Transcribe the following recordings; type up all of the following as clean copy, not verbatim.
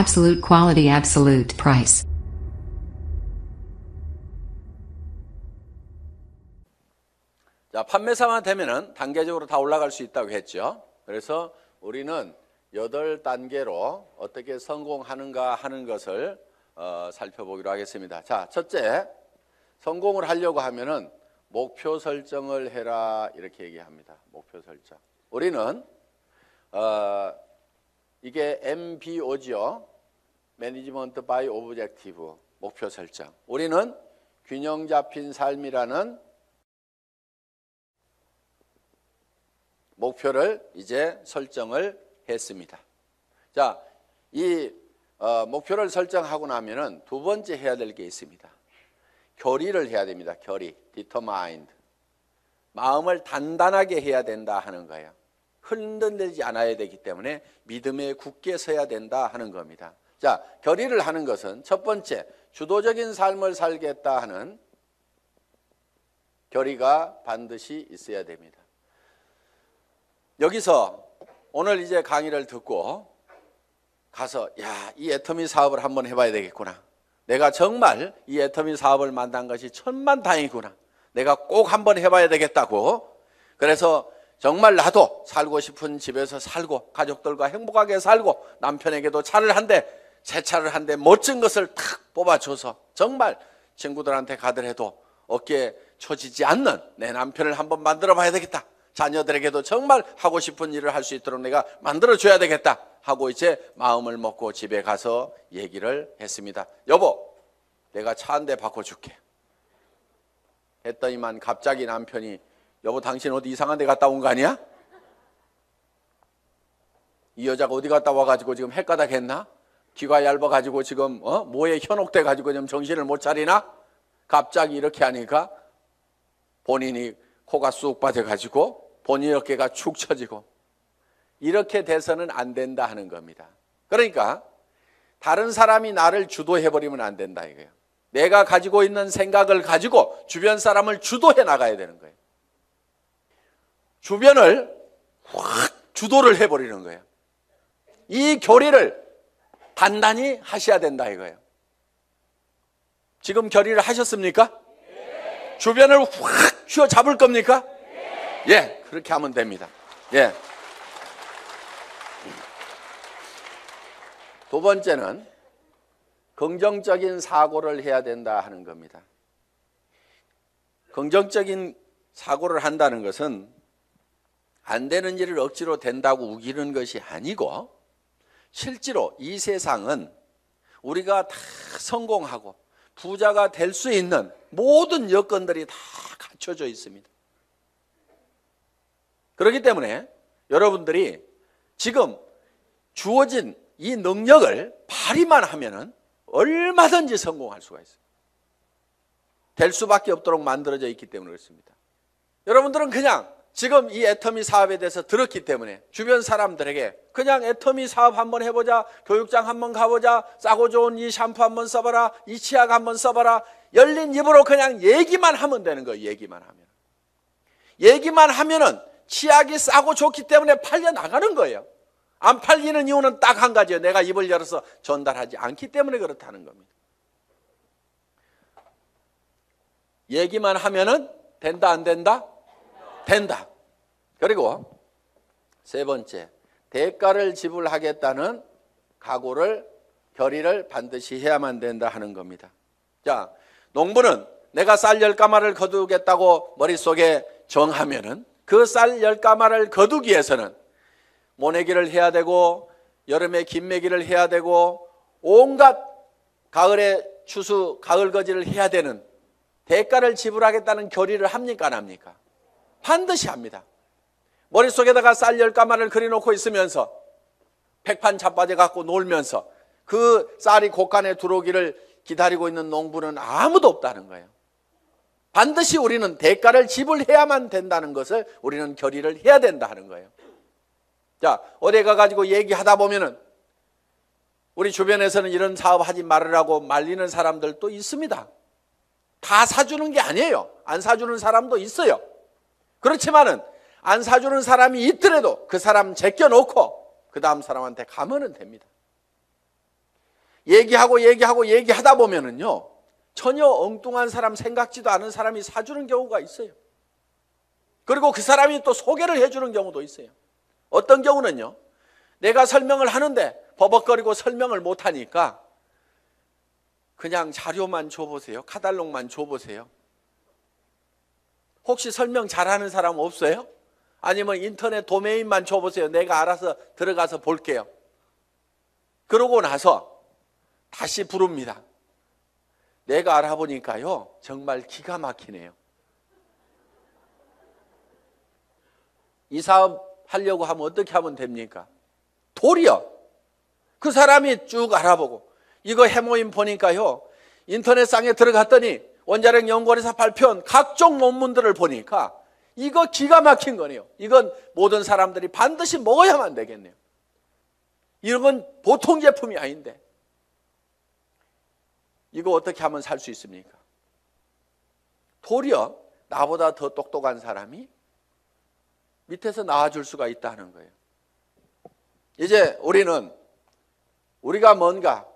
Absolute quality, absolute price. 자, 판매사만 되면은 단계적으로 다 올라갈 수 있다고 했죠. 그래서 우리는 8단계로 어떻게 성공하는가 하는 것을 살펴보기로 하겠습니다. 자, 첫째, 성공을 하려고 하면은 목표 설정을 해라 이렇게 얘기합니다. 목표 설정. 우리는 이게 MBO죠. Management by Objective, 목표 설정. 우리는 균형 잡힌 삶이라는 목표를 이제 설정을 했습니다. 자, 이 목표를 설정하고 나면은 두 번째 해야 될 게 있습니다. 결의를 해야 됩니다. 결의, determined. 마음을 단단하게 해야 된다 하는 거예요. 흔들리지 않아야 되기 때문에 믿음에 굳게 서야 된다 하는 겁니다. 자, 결의를 하는 것은 첫 번째, 주도적인 삶을 살겠다 하는 결의가 반드시 있어야 됩니다. 여기서 오늘 이제 강의를 듣고 가서 이 애터미 사업을 한번 해봐야 되겠구나. 내가 정말 이 애터미 사업을 만난 것이 천만다행이구나. 내가 꼭 한번 해봐야 되겠다고. 그래서 정말 나도 살고 싶은 집에서 살고 가족들과 행복하게 살고 남편에게도 차를 한 대, 새 차를 한 대 멋진 것을 탁 뽑아줘서 정말 친구들한테 가더라도 어깨에 처지지 않는 내 남편을 한번 만들어 봐야 되겠다. 자녀들에게도 정말 하고 싶은 일을 할 수 있도록 내가 만들어줘야 되겠다 하고 이제 마음을 먹고 집에 가서 얘기를 했습니다. 여보, 내가 차 한 대 바꿔줄게 했더니만 갑자기 남편이 여보, 당신 어디 이상한 데 갔다 온 거 아니야? 이 여자가 어디 갔다 와가지고 지금 헷가닥 했나? 귀가 얇아가지고 지금 뭐에 현혹돼 가지고 지금 정신을 못 차리나? 갑자기 이렇게 하니까 본인이 코가 쑥 빠져가지고 본인 어깨가 축 처지고 이렇게 돼서는 안 된다 하는 겁니다. 그러니까 다른 사람이 나를 주도해버리면 안 된다 이거예요. 내가 가지고 있는 생각을 가지고 주변 사람을 주도해 나가야 되는 거예요. 주변을 확 주도를 해버리는 거예요. 이 결의를 단단히 하셔야 된다 이거예요. 지금 결의를 하셨습니까? 네. 주변을 확 쥐어잡을 겁니까? 네. 예, 그렇게 하면 됩니다. 예. 두 번째는 긍정적인 사고를 해야 된다 하는 겁니다. 긍정적인 사고를 한다는 것은 안 되는 일을 억지로 된다고 우기는 것이 아니고 실제로 이 세상은 우리가 다 성공하고 부자가 될 수 있는 모든 여건들이 다 갖춰져 있습니다. 그렇기 때문에 여러분들이 지금 주어진 이 능력을 발휘만 하면은 얼마든지 성공할 수가 있어요. 될 수밖에 없도록 만들어져 있기 때문에 그렇습니다. 여러분들은 그냥 지금 이 애터미 사업에 대해서 들었기 때문에 주변 사람들에게 그냥 애터미 사업 한번 해보자, 교육장 한번 가보자, 싸고 좋은 이 샴푸 한번 써봐라, 이 치약 한번 써봐라, 열린 입으로 그냥 얘기만 하면 되는 거예요. 얘기만 하면은 치약이 싸고 좋기 때문에 팔려 나가는 거예요. 안 팔리는 이유는 딱 한 가지예요. 내가 입을 열어서 전달하지 않기 때문에 그렇다는 겁니다. 얘기만 하면은 된다 안 된다? 된다. 그리고 세 번째, 대가를 지불하겠다는 각오를, 결의를 반드시 해야만 된다 하는 겁니다. 자, 농부는 내가 쌀 10가마를 거두겠다고 머릿속에 정하면은 그 쌀 10가마를 거두기 위해서는 모내기를 해야 되고 여름에 김매기를 해야 되고 온갖 가을에 추수, 가을 거지를 해야 되는 대가를 지불하겠다는 결의를 합니까 안 합니까? 반드시 합니다. 머릿속에다가 쌀 10가마를 그려놓고 있으면서 백판 자빠져 갖고 놀면서 그 쌀이 곡간에 들어오기를 기다리고 있는 농부는 아무도 없다는 거예요. 반드시 우리는 대가를 지불해야만 된다는 것을 우리는 결의를 해야 된다 하는 거예요. 자, 어디 가가지고 얘기하다 보면은 우리 주변에서는 이런 사업 하지 말으라고 말리는 사람들도 있습니다. 다 사주는 게 아니에요. 안 사주는 사람도 있어요. 그렇지만은 안 사주는 사람이 있더라도 그 사람 제껴놓고 그 다음 사람한테 가면은 됩니다. 얘기하다 보면은요, 전혀 엉뚱한 사람, 생각지도 않은 사람이 사주는 경우가 있어요. 그리고 그 사람이 또 소개를 해주는 경우도 있어요. 어떤 경우는요, 내가 설명을 하는데 버벅거리고 설명을 못하니까 그냥 자료만 줘보세요. 카탈로그만 줘보세요. 혹시 설명 잘하는 사람 없어요? 아니면 인터넷 도메인만 줘보세요. 내가 알아서 들어가서 볼게요. 그러고 나서 다시 부릅니다. 내가 알아보니까요, 정말 기가 막히네요. 이 사업 하려고 하면 어떻게 하면 됩니까? 도리어 그 사람이 쭉 알아보고, 이거 해모임 보니까요, 인터넷상에 들어갔더니 원자력 연구원에서 발표한 각종 논문들을 보니까 이거 기가 막힌 거네요. 이건 모든 사람들이 반드시 먹어야만 되겠네요. 이런 건 보통 제품이 아닌데 이거 어떻게 하면 살 수 있습니까? 도리어 나보다 더 똑똑한 사람이 밑에서 나와줄 수가 있다는 거예요. 이제 우리가 뭔가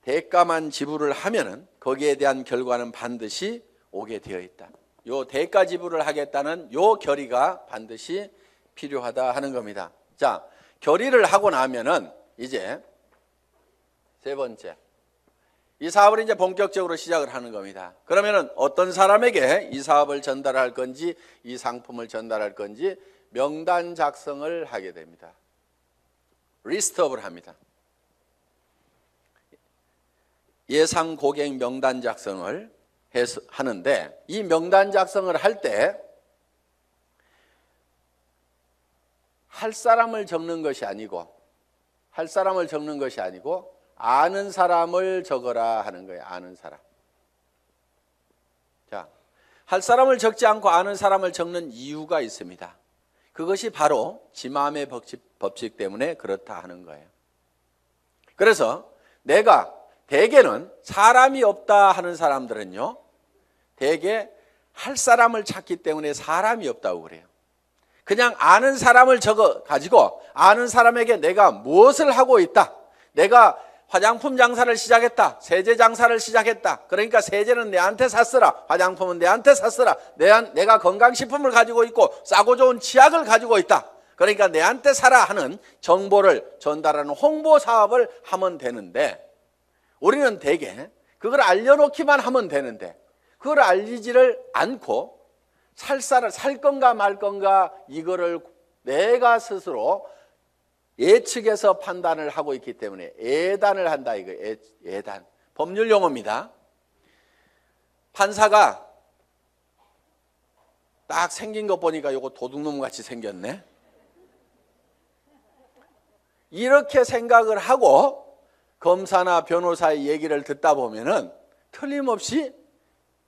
대가만 지불을 하면은 거기에 대한 결과는 반드시 오게 되어 있다. 요 대가 지불을 하겠다는 요 결의가 반드시 필요하다 하는 겁니다. 자, 결의를 하고 나면은 이제 세 번째, 이 사업을 이제 본격적으로 시작을 하는 겁니다. 그러면은 어떤 사람에게 이 사업을 전달할 건지, 이 상품을 전달할 건지 명단 작성을 하게 됩니다. 리스트업을 합니다. 예상 고객 명단 작성을 하는데, 이 명단 작성을 할 때 할 사람을 적는 것이 아니고 아는 사람을 적어라 하는 거예요. 아는 사람. 자, 할 사람을 적지 않고 아는 사람을 적는 이유가 있습니다. 그것이 바로 지마음의 법칙 때문에 그렇다 하는 거예요. 그래서 내가 대개는 사람이 없다 하는 사람들은요, 대개 할 사람을 찾기 때문에 사람이 없다고 그래요. 그냥 아는 사람을 적어 가지고 아는 사람에게 내가 무엇을 하고 있다, 내가 화장품 장사를 시작했다, 세제 장사를 시작했다, 그러니까 세제는 내한테 샀으라, 화장품은 내한테 샀으라, 내가 건강식품을 가지고 있고 싸고 좋은 치약을 가지고 있다, 그러니까 내한테 사라 하는 정보를 전달하는 홍보 사업을 하면 되는데, 우리는 대개 그걸 알려놓기만 하면 되는데 그걸 알리지를 않고 살 건가 말 건가 이거를 내가 스스로 예측해서 판단을 하고 있기 때문에 예단을 한다 이거예요. 예단. 법률 용어입니다. 판사가 딱 생긴 거 보니까 이거 도둑놈 같이 생겼네. 이렇게 생각을 하고 검사나 변호사의 얘기를 듣다 보면은 틀림없이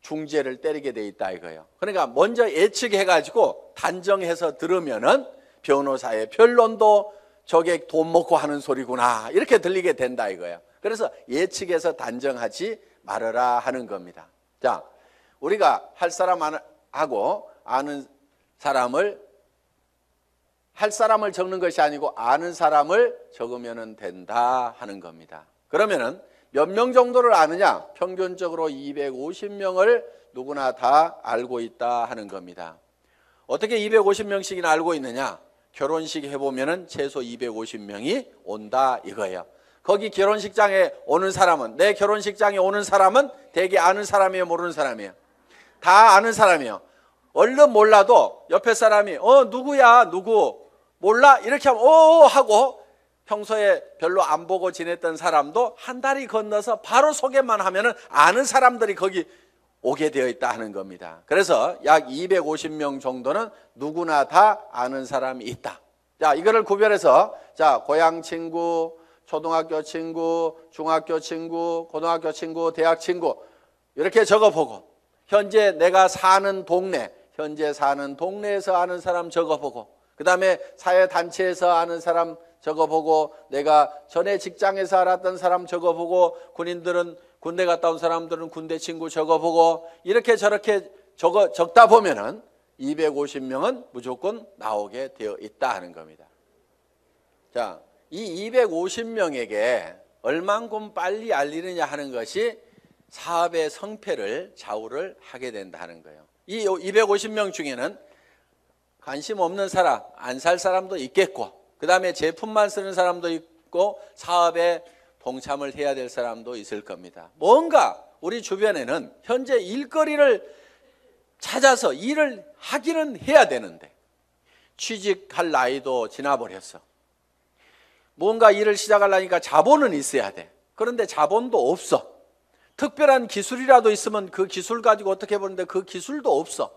중죄를 때리게 돼 있다 이거예요. 그러니까 먼저 예측해가지고 단정해서 들으면은 변호사의 변론도 저게 돈 먹고 하는 소리구나 이렇게 들리게 된다 이거예요. 그래서 예측해서 단정하지 말아라 하는 겁니다. 자, 우리가 할 사람하고 아는 사람을, 할 사람을 적는 것이 아니고 아는 사람을 적으면 된다 하는 겁니다. 그러면은 몇 명 정도를 아느냐? 평균적으로 250명을 누구나 다 알고 있다 하는 겁니다. 어떻게 250명씩이나 알고 있느냐? 결혼식 해보면은 최소 250명이 온다 이거예요. 거기 결혼식장에 오는 사람은, 내 결혼식장에 오는 사람은 대개 아는 사람이에요, 모르는 사람이에요? 다 아는 사람이에요. 얼른 몰라도 옆에 사람이 누구야 누구 몰라 이렇게 하면 하고, 평소에 별로 안 보고 지냈던 사람도 한 다리 건너서 바로 소개만 하면은 아는 사람들이 거기 오게 되어 있다 하는 겁니다. 그래서 약 250명 정도는 누구나 다 아는 사람이 있다. 자, 이거를 구별해서, 자, 고향 친구, 초등학교 친구, 중학교 친구, 고등학교 친구, 대학 친구 이렇게 적어보고, 현재 내가 사는 동네, 현재 사는 동네에서 아는 사람 적어보고, 그 다음에 사회단체에서 아는 사람 적어보고, 내가 전에 직장에서 알았던 사람 적어보고, 군인들은 군대 갔다 온 사람들은 군대 친구 적어보고, 이렇게 저렇게 적다 보면은 250명은 무조건 나오게 되어 있다 하는 겁니다. 자, 이 250명에게 얼만큼 빨리 알리느냐 하는 것이 사업의 성패를 좌우를 하게 된다는 거예요. 이 250명 중에는 관심 없는 사람, 안 살 사람도 있겠고, 그 다음에 제품만 쓰는 사람도 있고, 사업에 동참을 해야 될 사람도 있을 겁니다. 뭔가 우리 주변에는 현재 일거리를 찾아서 일을 하기는 해야 되는데, 취직할 나이도 지나버렸어. 뭔가 일을 시작하려니까 자본은 있어야 돼. 그런데 자본도 없어. 특별한 기술이라도 있으면 그 기술 가지고 어떻게 해보는데 그 기술도 없어.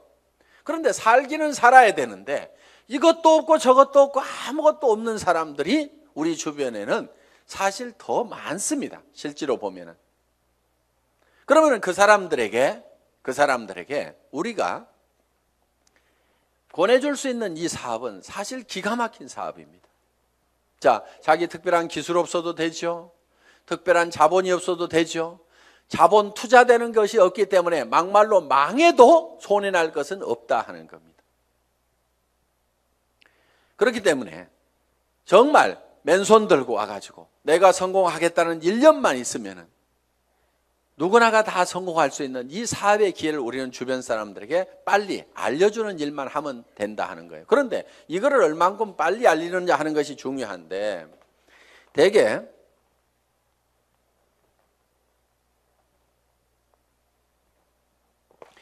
그런데 살기는 살아야 되는데 이것도 없고 저것도 없고 아무것도 없는 사람들이 우리 주변에는 사실 더 많습니다. 실제로 보면은. 그러면 그 사람들에게 우리가 권해줄 수 있는 이 사업은 사실 기가 막힌 사업입니다. 자, 자기 특별한 기술 없어도 되죠. 특별한 자본이 없어도 되죠. 자본 투자되는 것이 없기 때문에 막말로 망해도 손해날 것은 없다 하는 겁니다. 그렇기 때문에 정말 맨손 들고 와가지고 내가 성공하겠다는 1년만 있으면은 누구나가 다 성공할 수 있는 이 사업의 기회를 우리는 주변 사람들에게 빨리 알려주는 일만 하면 된다 하는 거예요. 그런데 이거를 얼만큼 빨리 알리느냐 하는 것이 중요한데, 대개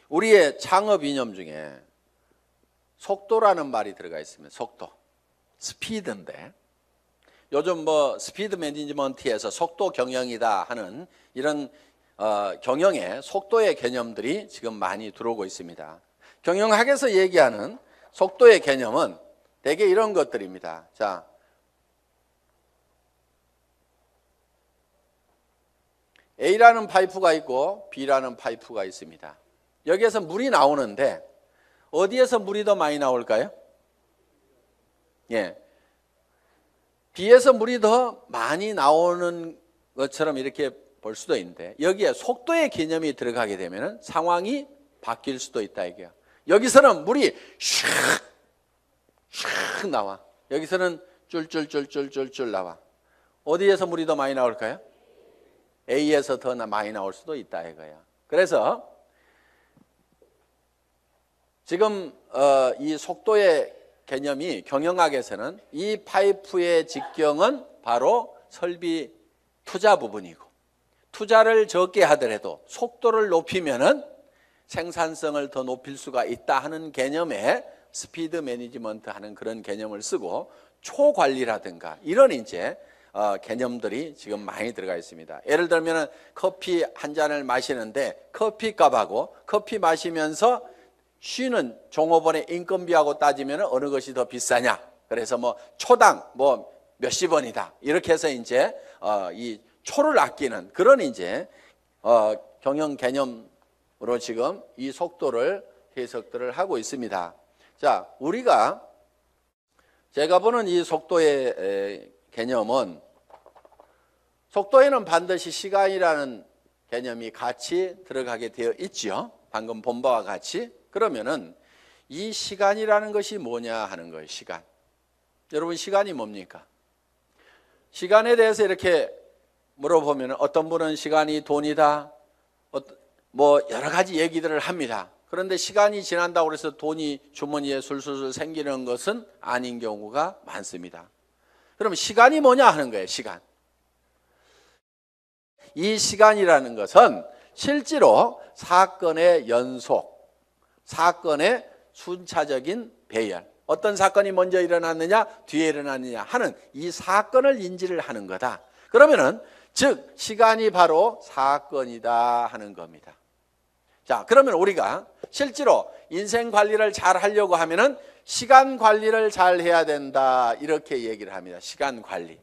우리의 창업 이념 중에 속도라는 말이 들어가 있습니다. 속도, 스피드인데, 요즘 스피드 매니지먼트에서 속도 경영이다 하는 이런 경영의 속도의 개념들이 지금 많이 들어오고 있습니다. 경영학에서 얘기하는 속도의 개념은 대개 이런 것들입니다. 자, A라는 파이프가 있고 B라는 파이프가 있습니다. 여기에서 물이 나오는데 어디에서 물이 더 많이 나올까요? 예, B에서 물이 더 많이 나오는 것처럼 이렇게 볼 수도 있는데, 여기에 속도의 개념이 들어가게 되면 상황이 바뀔 수도 있다 이게요. 여기서는 물이 슉 나와. 여기서는 쫄쫄쫄쫄쫄쫄 나와. 어디에서 물이 더 많이 나올까요? A에서 더 많이 나올 수도 있다 이거야. 그래서 지금 이 속도의 개념이 경영학에서는 이 파이프의 직경은 바로 설비 투자 부분이고, 투자를 적게 하더라도 속도를 높이면은 생산성을 더 높일 수가 있다 하는 개념의 스피드 매니지먼트 하는 그런 개념을 쓰고, 초관리라든가 이런 이제 개념들이 지금 많이 들어가 있습니다. 예를 들면 커피 한 잔을 마시는데 커피 값하고 커피 마시면서 쉬는 종업원의 인건비하고 따지면 어느 것이 더 비싸냐? 그래서 초당 몇십 원이다. 이렇게 해서 이제 이 초를 아끼는 그런 이제 경영 개념으로 지금 이 속도를 해석들을 하고 있습니다. 자, 제가 보는 이 속도의 개념은, 속도에는 반드시 시간이라는 개념이 같이 들어가게 되어 있죠. 방금 본 바와 같이. 그러면은 이 시간이라는 것이 뭐냐 하는 거예요. 시간. 여러분, 시간이 뭡니까? 시간에 대해서 이렇게 물어보면 어떤 분은 시간이 돈이다, 여러 가지 얘기들을 합니다. 그런데 시간이 지난다고 해서 돈이 주머니에 술술 생기는 것은 아닌 경우가 많습니다. 그럼 시간이 뭐냐 하는 거예요. 시간. 이 시간이라는 것은 실제로 사건의 연속, 사건의 순차적인 배열, 어떤 사건이 먼저 일어났느냐 뒤에 일어났느냐 하는 이 사건을 인지를 하는 거다. 그러면은 즉 시간이 바로 사건이다 하는 겁니다. 자, 그러면 우리가 실제로 인생 관리를 잘 하려고 하면은 시간 관리를 잘 해야 된다 이렇게 얘기를 합니다. 시간 관리.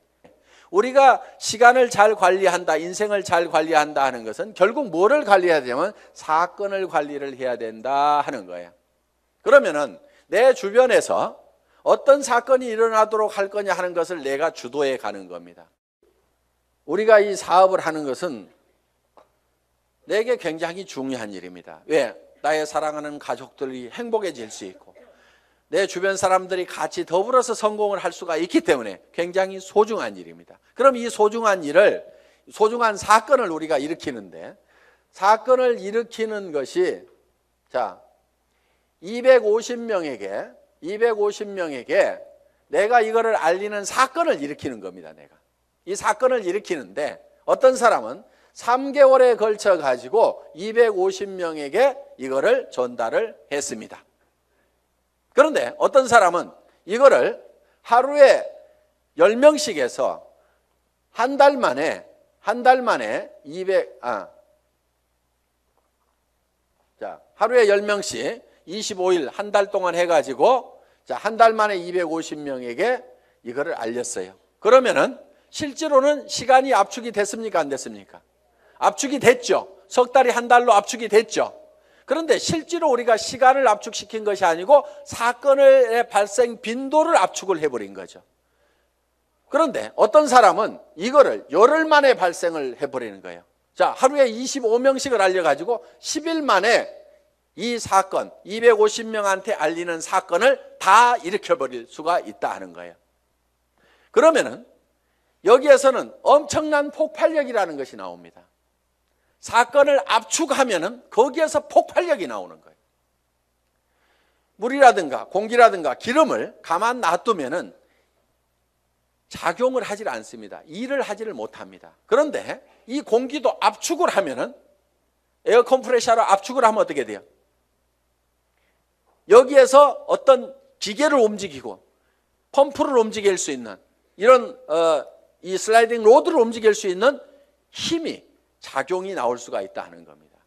우리가 시간을 잘 관리한다, 인생을 잘 관리한다 하는 것은 결국 뭐를 관리해야 되냐면 사건을 관리를 해야 된다 하는 거예요. 그러면은 내 주변에서 어떤 사건이 일어나도록 할 거냐 하는 것을 내가 주도해 가는 겁니다. 우리가 이 사업을 하는 것은 내게 굉장히 중요한 일입니다. 왜? 나의 사랑하는 가족들이 행복해질 수 있고 내 주변 사람들이 같이 더불어서 성공을 할 수가 있기 때문에 굉장히 소중한 일입니다. 그럼 이 소중한 일을 소중한 사건을 우리가 일으키는데, 사건을 일으키는 것이, 자, 250명에게 내가 이거를 알리는 사건을 일으키는 겁니다. 내가 이 사건을 일으키는데, 어떤 사람은 3개월에 걸쳐 가지고 250명에게 이거를 전달을 했습니다. 그런데 어떤 사람은 이거를 하루에 10명씩 해서 한 달 만에 200, 자, 하루에 10명씩 25일 한 달 동안 해가지고, 자, 한 달 만에 250명에게 이거를 알렸어요. 그러면은 실제로는 시간이 압축이 됐습니까? 안 됐습니까? 압축이 됐죠. 석 달이 한 달로 압축이 됐죠. 그런데 실제로 우리가 시간을 압축시킨 것이 아니고 사건의 발생 빈도를 압축을 해버린 거죠. 그런데 어떤 사람은 이거를 열흘 만에 발생을 해버리는 거예요. 자, 하루에 25명씩을 알려가지고 10일 만에 이 사건, 250명한테 알리는 사건을 다 일으켜버릴 수가 있다 하는 거예요. 그러면은 여기에서는 엄청난 폭발력이라는 것이 나옵니다. 사건을 압축하면은 거기에서 폭발력이 나오는 거예요. 물이라든가 공기라든가 기름을 가만 놔두면은 작용을 하질 않습니다. 일을 하지를 못합니다. 그런데 이 공기도 압축을 하면은, 에어 컴프레셔로 압축을 하면 어떻게 돼요? 여기에서 어떤 기계를 움직이고 펌프를 움직일 수 있는 이런 이 슬라이딩 로드를 움직일 수 있는 힘이, 작용이 나올 수가 있다 하는 겁니다.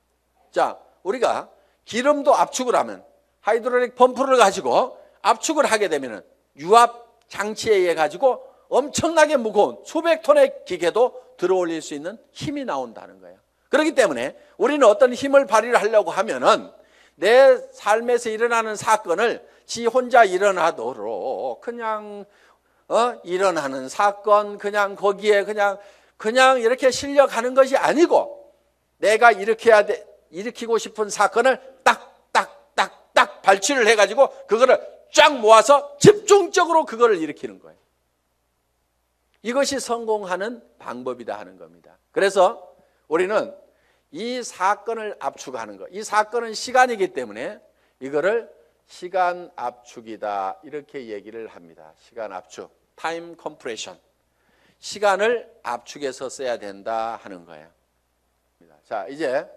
자, 우리가 기름도 압축을 하면, 하이드롤릭 펌프를 가지고 압축을 하게 되면은 유압 장치에 의해 가지고 엄청나게 무거운 수백 톤의 기계도 들어올릴 수 있는 힘이 나온다는 거예요. 그렇기 때문에 우리는 어떤 힘을 발휘를 하려고 하면은 내 삶에서 일어나는 사건을 지 혼자 일어나도록 그냥 일어나는 사건, 그냥 거기에 그냥 이렇게 실려가는 것이 아니고, 내가 일으키고 싶은 사건을 딱 발치를 해가지고 그거를 쫙 모아서 집중적으로 그거를 일으키는 거예요. 이것이 성공하는 방법이다 하는 겁니다. 그래서 우리는 이 사건을 압축하는 것, 이 사건은 시간이기 때문에 이거를 시간 압축이다 이렇게 얘기를 합니다. 시간 압축, 타임 컴프레션, 시간을 압축해서 써야 된다 하는 거예요. 자, 이제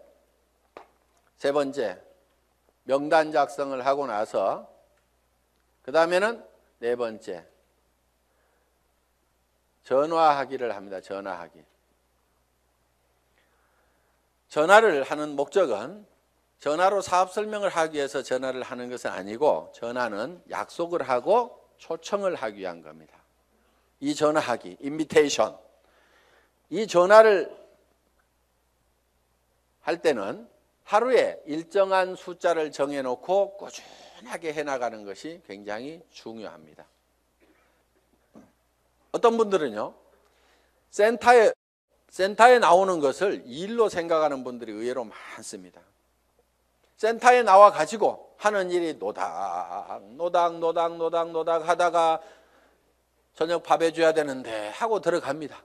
세 번째, 명단 작성을 하고 나서 그 다음에는 네 번째, 전화하기를 합니다. 전화하기. 전화를 하는 목적은 전화로 사업 설명을 하기 위해서 전화를 하는 것은 아니고, 전화는 약속을 하고 초청을 하기 위한 겁니다. 이 전화하기, 인비테이션. 이 전화를 할 때는 하루에 일정한 숫자를 정해놓고 꾸준하게 해나가는 것이 굉장히 중요합니다. 어떤 분들은요, 센터에 나오는 것을 일로 생각하는 분들이 의외로 많습니다. 센터에 나와 가지고 하는 일이 노닥 하다가 저녁 밥 해줘야 되는데 하고 들어갑니다.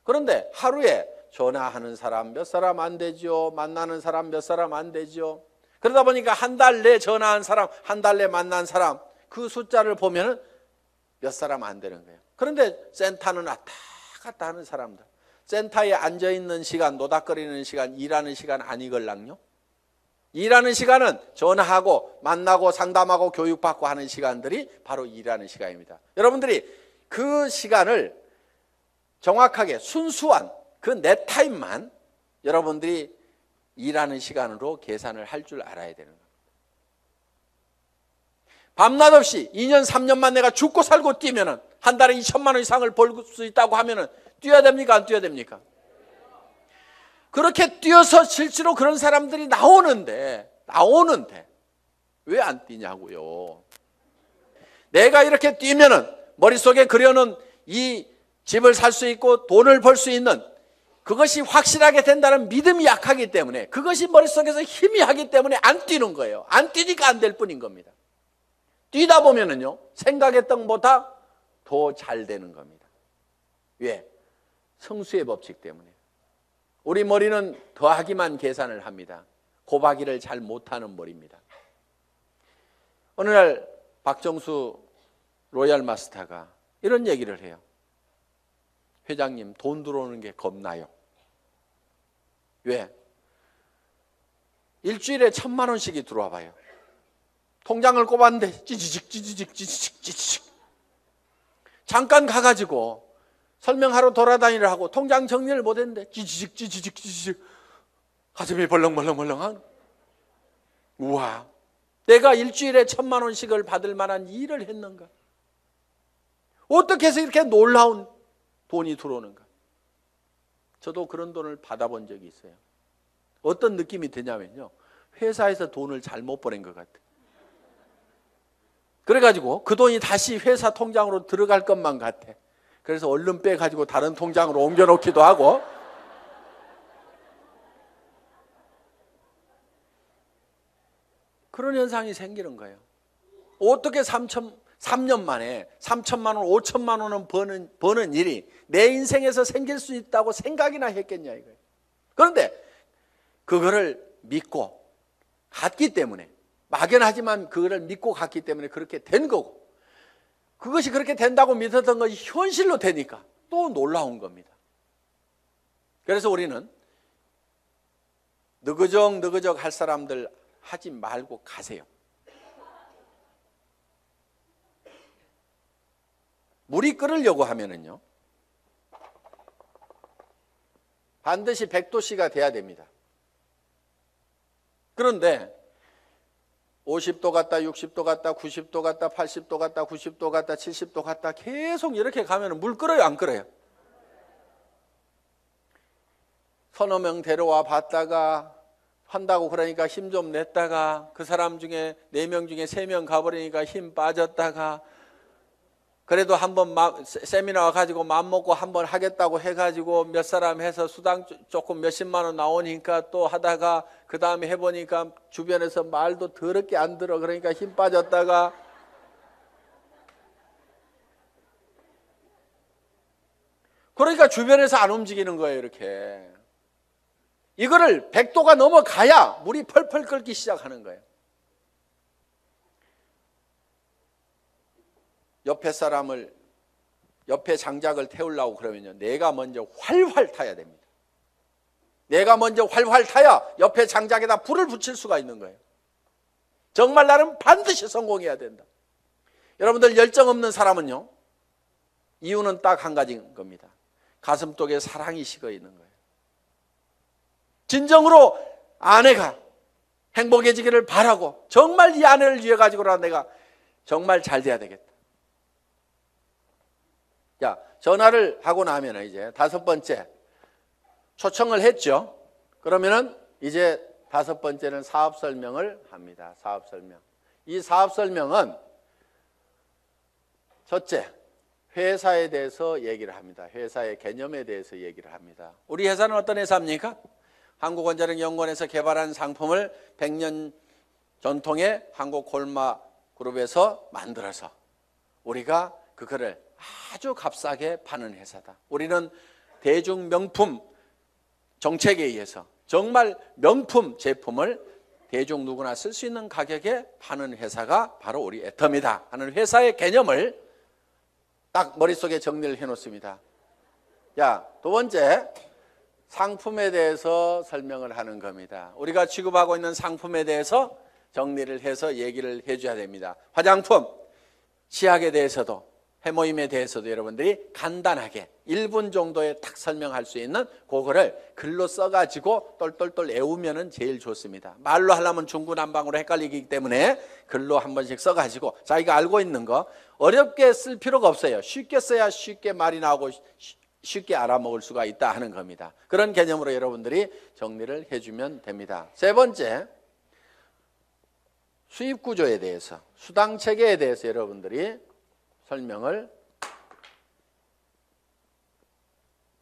그런데 하루에 전화하는 사람 몇 사람 안 되죠. 만나는 사람 몇 사람 안 되죠. 그러다 보니까 한 달 내 전화한 사람, 한 달 내 만난 사람, 그 숫자를 보면은 몇 사람 안 되는 거예요. 그런데 센터는 왔다 갔다 하는 사람들, 센터에 앉아있는 시간, 노닥거리는 시간, 일하는 시간 아니걸랑요? 일하는 시간은 전화하고 만나고 상담하고 교육받고 하는 시간들이 바로 일하는 시간입니다. 여러분들이 그 시간을 정확하게 순수한 그 내 타임만 여러분들이 일하는 시간으로 계산을 할 줄 알아야 되는 겁니다. 밤낮 없이 2년 3년만 내가 죽고 살고 뛰면은 한 달에 2천만 원 이상을 벌 수 있다고 하면은 뛰어야 됩니까? 안 뛰어야 됩니까? 그렇게 뛰어서 실제로 그런 사람들이 나오는데 왜 안 뛰냐고요. 내가 이렇게 뛰면은 머릿속에 그려놓은 이 집을 살 수 있고 돈을 벌 수 있는 그것이 확실하게 된다는 믿음이 약하기 때문에, 그것이 머릿속에서 희미하기 때문에 안 뛰는 거예요. 안 뛰니까 안 될 뿐인 겁니다. 뛰다 보면은요, 생각했던 것보다 더 잘 되는 겁니다. 왜? 성수의 법칙 때문에. 우리 머리는 더하기만 계산을 합니다. 곱하기를 잘 못하는 머리입니다. 어느 날 박정수 로얄 마스터가 이런 얘기를 해요. 회장님, 돈 들어오는 게 겁나요. 왜? 일주일에 1,000만 원씩이 들어와 봐요. 통장을 꼽았는데 찌지직 잠깐 가가지고 설명하러 돌아다니를 하고 통장 정리를 못했는데 찌지직 가슴이 벌렁벌렁한. 우와, 내가 일주일에 1,000만 원씩을 받을 만한 일을 했는가? 어떻게 해서 이렇게 놀라운 돈이 들어오는가? 저도 그런 돈을 받아본 적이 있어요. 어떤 느낌이 드냐면요, 회사에서 돈을 잘못 보낸 것 같아요. 그래가지고 그 돈이 다시 회사 통장으로 들어갈 것만 같아. 그래서 얼른 빼가지고 다른 통장으로 옮겨놓기도 하고. 그런 현상이 생기는 거예요. 어떻게 3년 만에 3천만 원, 5천만 원은 버는 일이 내 인생에서 생길 수 있다고 생각이나 했겠냐 이거예요. 그런데 그거를 믿고 갔기 때문에, 막연하지만 그거를 믿고 갔기 때문에 그렇게 된 거고, 그것이 그렇게 된다고 믿었던 것이 현실로 되니까 또 놀라운 겁니다. 그래서 우리는 느그적 할 사람들 하지 말고 가세요. 물이 끓으려고 하면은요, 반드시 100도씨가 돼야 됩니다. 그런데 50도 갔다 60도 갔다 90도 갔다 80도 갔다 90도 갔다 70도 갔다 계속 이렇게 가면 물 끓어요, 안 끓어요? 서너 명 데려와 봤다가 한다고 그러니까 힘 좀 냈다가 그 사람 중에 4명 중에 3명 가버리니까 힘 빠졌다가, 그래도 한번 세미나 가지고 맘먹고 한번 하겠다고 해가지고 몇 사람 해서 수당 조금 몇십만 원 나오니까 또 하다가 그 다음에 해보니까 주변에서 말도 더럽게 안 들어. 그러니까 힘 빠졌다가, 그러니까 주변에서 안 움직이는 거예요. 이렇게 이거를 100도가 넘어가야 물이 펄펄 끓기 시작하는 거예요. 옆에 장작을 태우려고 그러면요, 내가 먼저 활활 타야 됩니다. 내가 먼저 활활 타야 옆에 장작에다 불을 붙일 수가 있는 거예요. 정말 나는 반드시 성공해야 된다. 여러분들, 열정 없는 사람은요, 이유는 딱 한 가지인 겁니다. 가슴속에 사랑이 식어 있는 거예요. 진정으로 아내가 행복해지기를 바라고, 정말 이 아내를 위해 가지고라도 내가 정말 잘 돼야 되겠다. 자, 전화를 하고 나면 이제 5번째 초청을 했죠. 그러면은 이제 5번째는 사업 설명을 합니다. 사업 설명. 이 사업 설명은 첫째, 회사에 대해서 얘기를 합니다. 회사의 개념에 대해서 얘기를 합니다. 우리 회사는 어떤 회사입니까? 한국원자력연구원에서 개발한 상품을 100년 전통의 한국콜마그룹에서 만들어서 우리가 그거를 아주 값싸게 파는 회사다. 우리는 대중 명품 정책에 의해서 정말 명품 제품을 대중 누구나 쓸 수 있는 가격에 파는 회사가 바로 우리 애터미다 하는 회사의 개념을 딱 머릿속에 정리를 해놓습니다. 자, 두 번째, 상품에 대해서 설명을 하는 겁니다. 우리가 취급하고 있는 상품에 대해서 정리를 해서 얘기를 해줘야 됩니다. 화장품, 치약에 대해서도, 해모임에 대해서도 여러분들이 간단하게 1분 정도에 딱 설명할 수 있는 그거를 글로 써가지고 똘똘똘 외우면 제일 좋습니다. 말로 하려면 중구난방으로 헷갈리기 때문에 글로 한 번씩 써가지고 자기가 알고 있는 거 어렵게 쓸 필요가 없어요. 쉽게 써야 쉽게 말이 나오고 쉽게 알아먹을 수가 있다 하는 겁니다. 그런 개념으로 여러분들이 정리를 해주면 됩니다. 세 번째, 수입 구조에 대해서, 수당 체계에 대해서 여러분들이 설명을,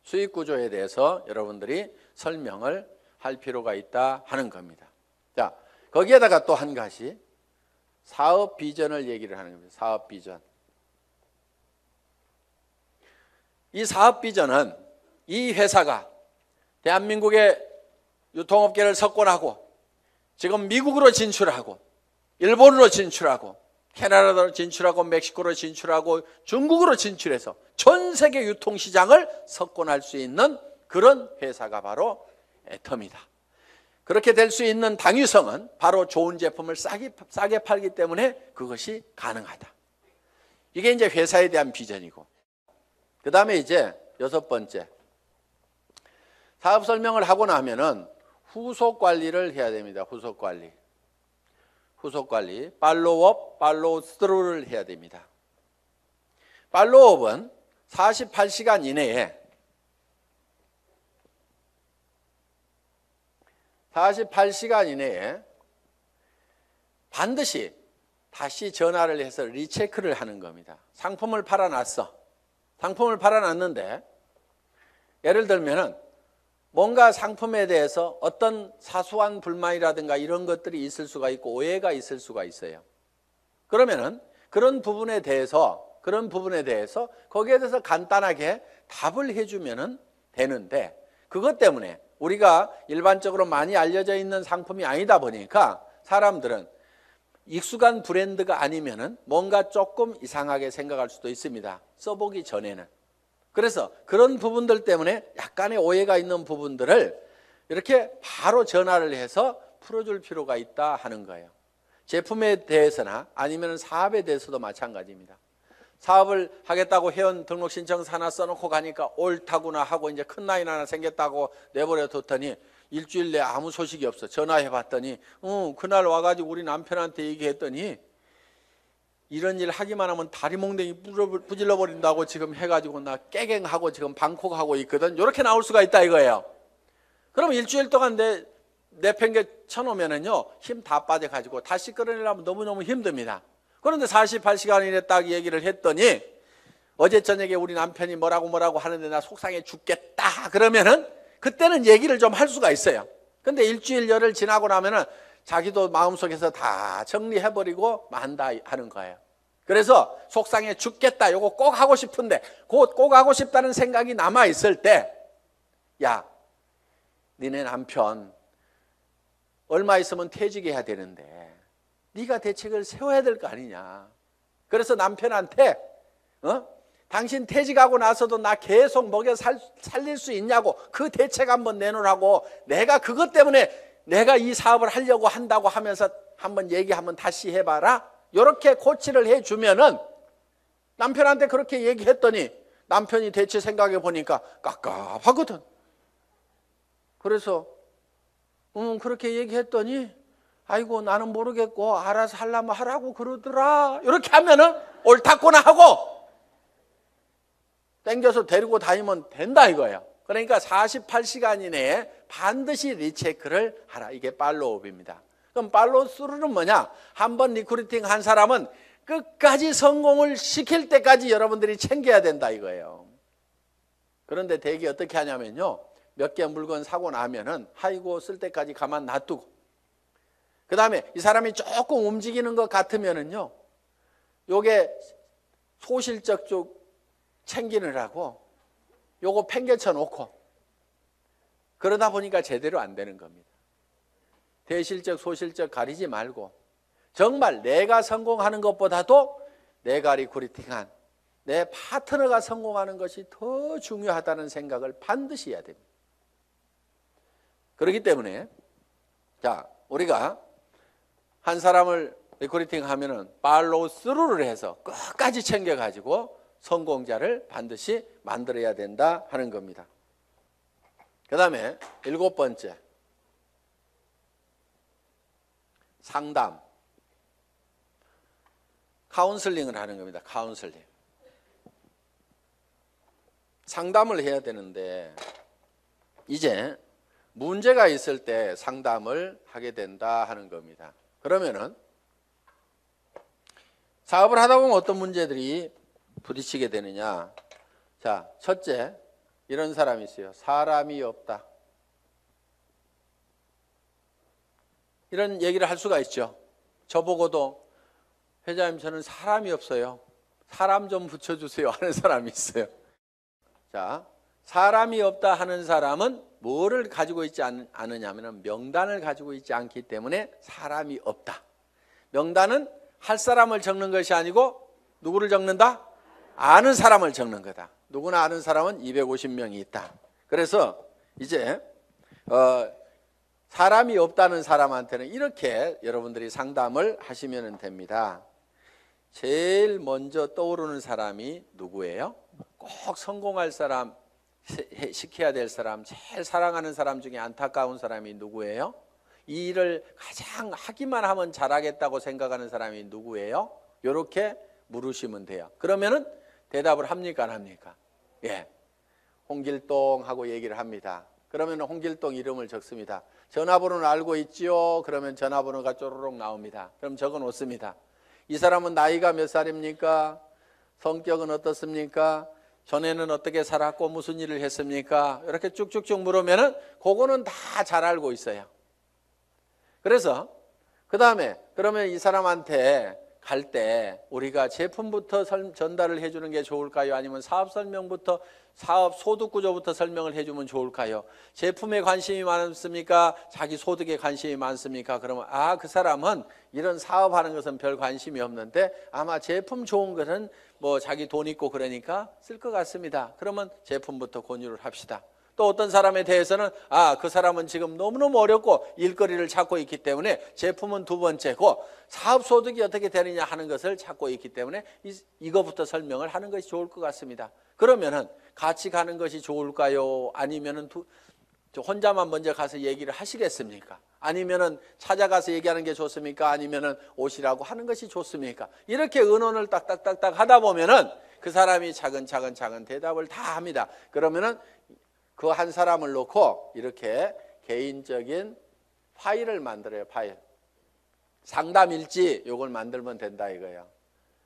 수익 구조에 대해서 여러분들이 설명을 할 필요가 있다 하는 겁니다. 자, 거기에다가 또 한 가지 사업 비전을 얘기를 하는 겁니다. 사업 비전. 이 사업 비전은 이 회사가 대한민국의 유통업계를 석권하고 지금 미국으로 진출하고 일본으로 진출하고 캐나다로 진출하고 멕시코로 진출하고 중국으로 진출해서 전 세계 유통시장을 석권할 수 있는 그런 회사가 바로 애텀이다. 그렇게 될 수 있는 당위성은 바로 좋은 제품을 싸게 팔기 때문에 그것이 가능하다. 이게 이제 회사에 대한 비전이고, 그 다음에 이제 6번째, 사업 설명을 하고 나면은 후속 관리를 해야 됩니다. 후속 관리. 팔로우업, 팔로우 스루를 해야 됩니다. 팔로우업은 48시간 이내에 48시간 이내에 반드시 다시 전화를 해서 리체크를 하는 겁니다. 상품을 팔아놨어. 상품을 팔아놨는데 예를 들면은 뭔가 상품에 대해서 어떤 사소한 불만이라든가 이런 것들이 있을 수가 있고 오해가 있을 수가 있어요. 그러면은 그런 부분에 대해서 거기에 대해서 간단하게 답을 해주면은 되는데, 그것 때문에 우리가 일반적으로 많이 알려져 있는 상품이 아니다 보니까 사람들은 익숙한 브랜드가 아니면은 뭔가 조금 이상하게 생각할 수도 있습니다. 써보기 전에는. 그래서 그런 부분들 때문에 약간의 오해가 있는 부분들을 이렇게 바로 전화를 해서 풀어줄 필요가 있다 하는 거예요. 제품에 대해서나 아니면 사업에 대해서도 마찬가지입니다. 사업을 하겠다고 회원 등록 신청서 하나 써놓고 가니까 옳다구나 하고 이제 큰 라인 하나 생겼다고 내버려 뒀더니 일주일 내에 아무 소식이 없어. 전화해 봤더니 그날 와가지고 우리 남편한테 얘기했더니 이런 일 하기만 하면 다리 몽댕이 부질러 버린다고 지금 해가지고 나 깨갱하고 지금 방콕하고 있거든. 이렇게 나올 수가 있다 이거예요. 그럼 일주일 동안 내팽개 쳐놓으면은요 힘 다 빠져가지고 다시 끌어내려면 너무너무 힘듭니다. 그런데 48시간 이내 딱 얘기를 했더니 어제 저녁에 우리 남편이 뭐라고 하는데 나 속상해 죽겠다 그러면은 그때는 얘기를 좀 할 수가 있어요. 근데 일주일 열흘 지나고 나면은 자기도 마음속에서 다 정리해버리고 만다 하는 거예요. 그래서 속상해 죽겠다 요거 꼭 하고 싶은데 꼭 하고 싶다는 생각이 남아있을 때, 야 니네 남편 얼마 있으면 퇴직해야 되는데 네가 대책을 세워야 될 거 아니냐. 그래서 남편한테 당신 퇴직하고 나서도 나 계속 먹여 살릴 수 있냐고 그 대책 한번 내놓으라고, 내가 그것 때문에 내가 이 사업을 하려고 한다고 하면서 한번 한번 다시 해봐라. 이렇게 코치를 해주면은 남편한테 그렇게 얘기했더니 남편이 대체 생각해 보니까 깝깝하거든. 그래서 그렇게 얘기했더니 아이고 나는 모르겠고 알아서 하려면 하라고 그러더라. 이렇게 하면은 옳다구나 하고 땡겨서 데리고 다니면 된다 이거예요. 그러니까 48시간 이내에 반드시 리체크를 하라. 이게 팔로우업입니다. 그럼 팔로우 스루는 뭐냐? 한번 리크루팅 한 사람은 끝까지 성공을 시킬 때까지 여러분들이 챙겨야 된다 이거예요. 그런데 대개 어떻게 하냐면요, 몇 개 물건 사고 나면은 아이고 쓸 때까지 가만 놔두고, 그 다음에 이 사람이 조금 움직이는 것 같으면은요, 요게 소실적 쪽 챙기느라고 요거 팽개쳐 놓고 그러다 보니까 제대로 안 되는 겁니다. 대실적 소실적 가리지 말고 정말 내가 성공하는 것보다도 내가 리크루팅한 내 파트너가 성공하는 것이 더 중요하다는 생각을 반드시 해야 됩니다. 그렇기 때문에 자, 우리가 한 사람을 리크루팅 하면은 팔로우 스루를 해서 끝까지 챙겨가지고 성공자를 반드시 만들어야 된다 하는 겁니다. 그 다음에 7번째, 상담, 카운슬링을 하는 겁니다. 카운슬링. 상담을 해야 되는데 이제 문제가 있을 때 상담을 하게 된다 하는 겁니다. 그러면은 사업을 하다 보면 어떤 문제들이 부딪히게 되느냐. 자, 첫째, 이런 사람이 있어요. 사람이 없다. 이런 얘기를 할 수가 있죠. 저보고도 회장님 저는 사람이 없어요. 사람 좀 붙여주세요 하는 사람이 있어요. 자, 사람이 없다 하는 사람은 뭐를 가지고 있지 않느냐면 명단을 가지고 있지 않기 때문에 사람이 없다. 명단은 할 사람을 적는 것이 아니고 누구를 적는다? 아는 사람을 적는 거다. 누구나 아는 사람은 250명이 있다. 그래서 이제 사람이 없다는 사람한테는 이렇게 여러분들이 상담을 하시면 됩니다. 제일 먼저 떠오르는 사람이 누구예요? 꼭 성공할 사람, 시켜야 될 사람, 제일 사랑하는 사람 중에 안타까운 사람이 누구예요? 이 일을 가장 하기만 하면 잘하겠다고 생각하는 사람이 누구예요? 이렇게 물으시면 돼요. 그러면은 대답을 합니까 안 합니까? 예, 홍길동 하고 얘기를 합니다. 그러면 홍길동 이름을 적습니다. 전화번호는 알고 있지요? 그러면 전화번호가 쪼르륵 나옵니다. 그럼 적어 놓습니다. 이 사람은 나이가 몇 살입니까? 성격은 어떻습니까? 전에는 어떻게 살았고 무슨 일을 했습니까? 이렇게 쭉쭉쭉 물으면은 그거는 다 잘 알고 있어요. 그래서 그 다음에 그러면 이 사람한테 갈 때 우리가 제품부터 전달을 해주는 게 좋을까요? 아니면 사업 설명부터 사업 소득 구조부터 설명을 해주면 좋을까요? 제품에 관심이 많습니까? 자기 소득에 관심이 많습니까? 그러면 그 사람은 이런 사업하는 것은 별 관심이 없는데 아마 제품 좋은 것은 뭐 자기 돈 있고 그러니까 쓸 것 같습니다. 그러면 제품부터 권유를 합시다. 또 어떤 사람에 대해서는 그 사람은 지금 너무너무 어렵고 일거리를 찾고 있기 때문에 제품은 두 번째고 사업 소득이 어떻게 되느냐 하는 것을 찾고 있기 때문에 이거부터 설명을 하는 것이 좋을 것 같습니다. 그러면은 같이 가는 것이 좋을까요? 아니면은 혼자만 먼저 가서 얘기를 하시겠습니까? 아니면은 찾아가서 얘기하는 게 좋습니까? 아니면은 오시라고 하는 것이 좋습니까? 이렇게 의논을 딱딱딱딱 하다 보면은 그 사람이 차근차근 대답을 다 합니다. 그러면은 그 한 사람을 놓고 이렇게 개인적인 파일을 만들어요. 파일. 상담일지 요걸 만들면 된다 이거예요.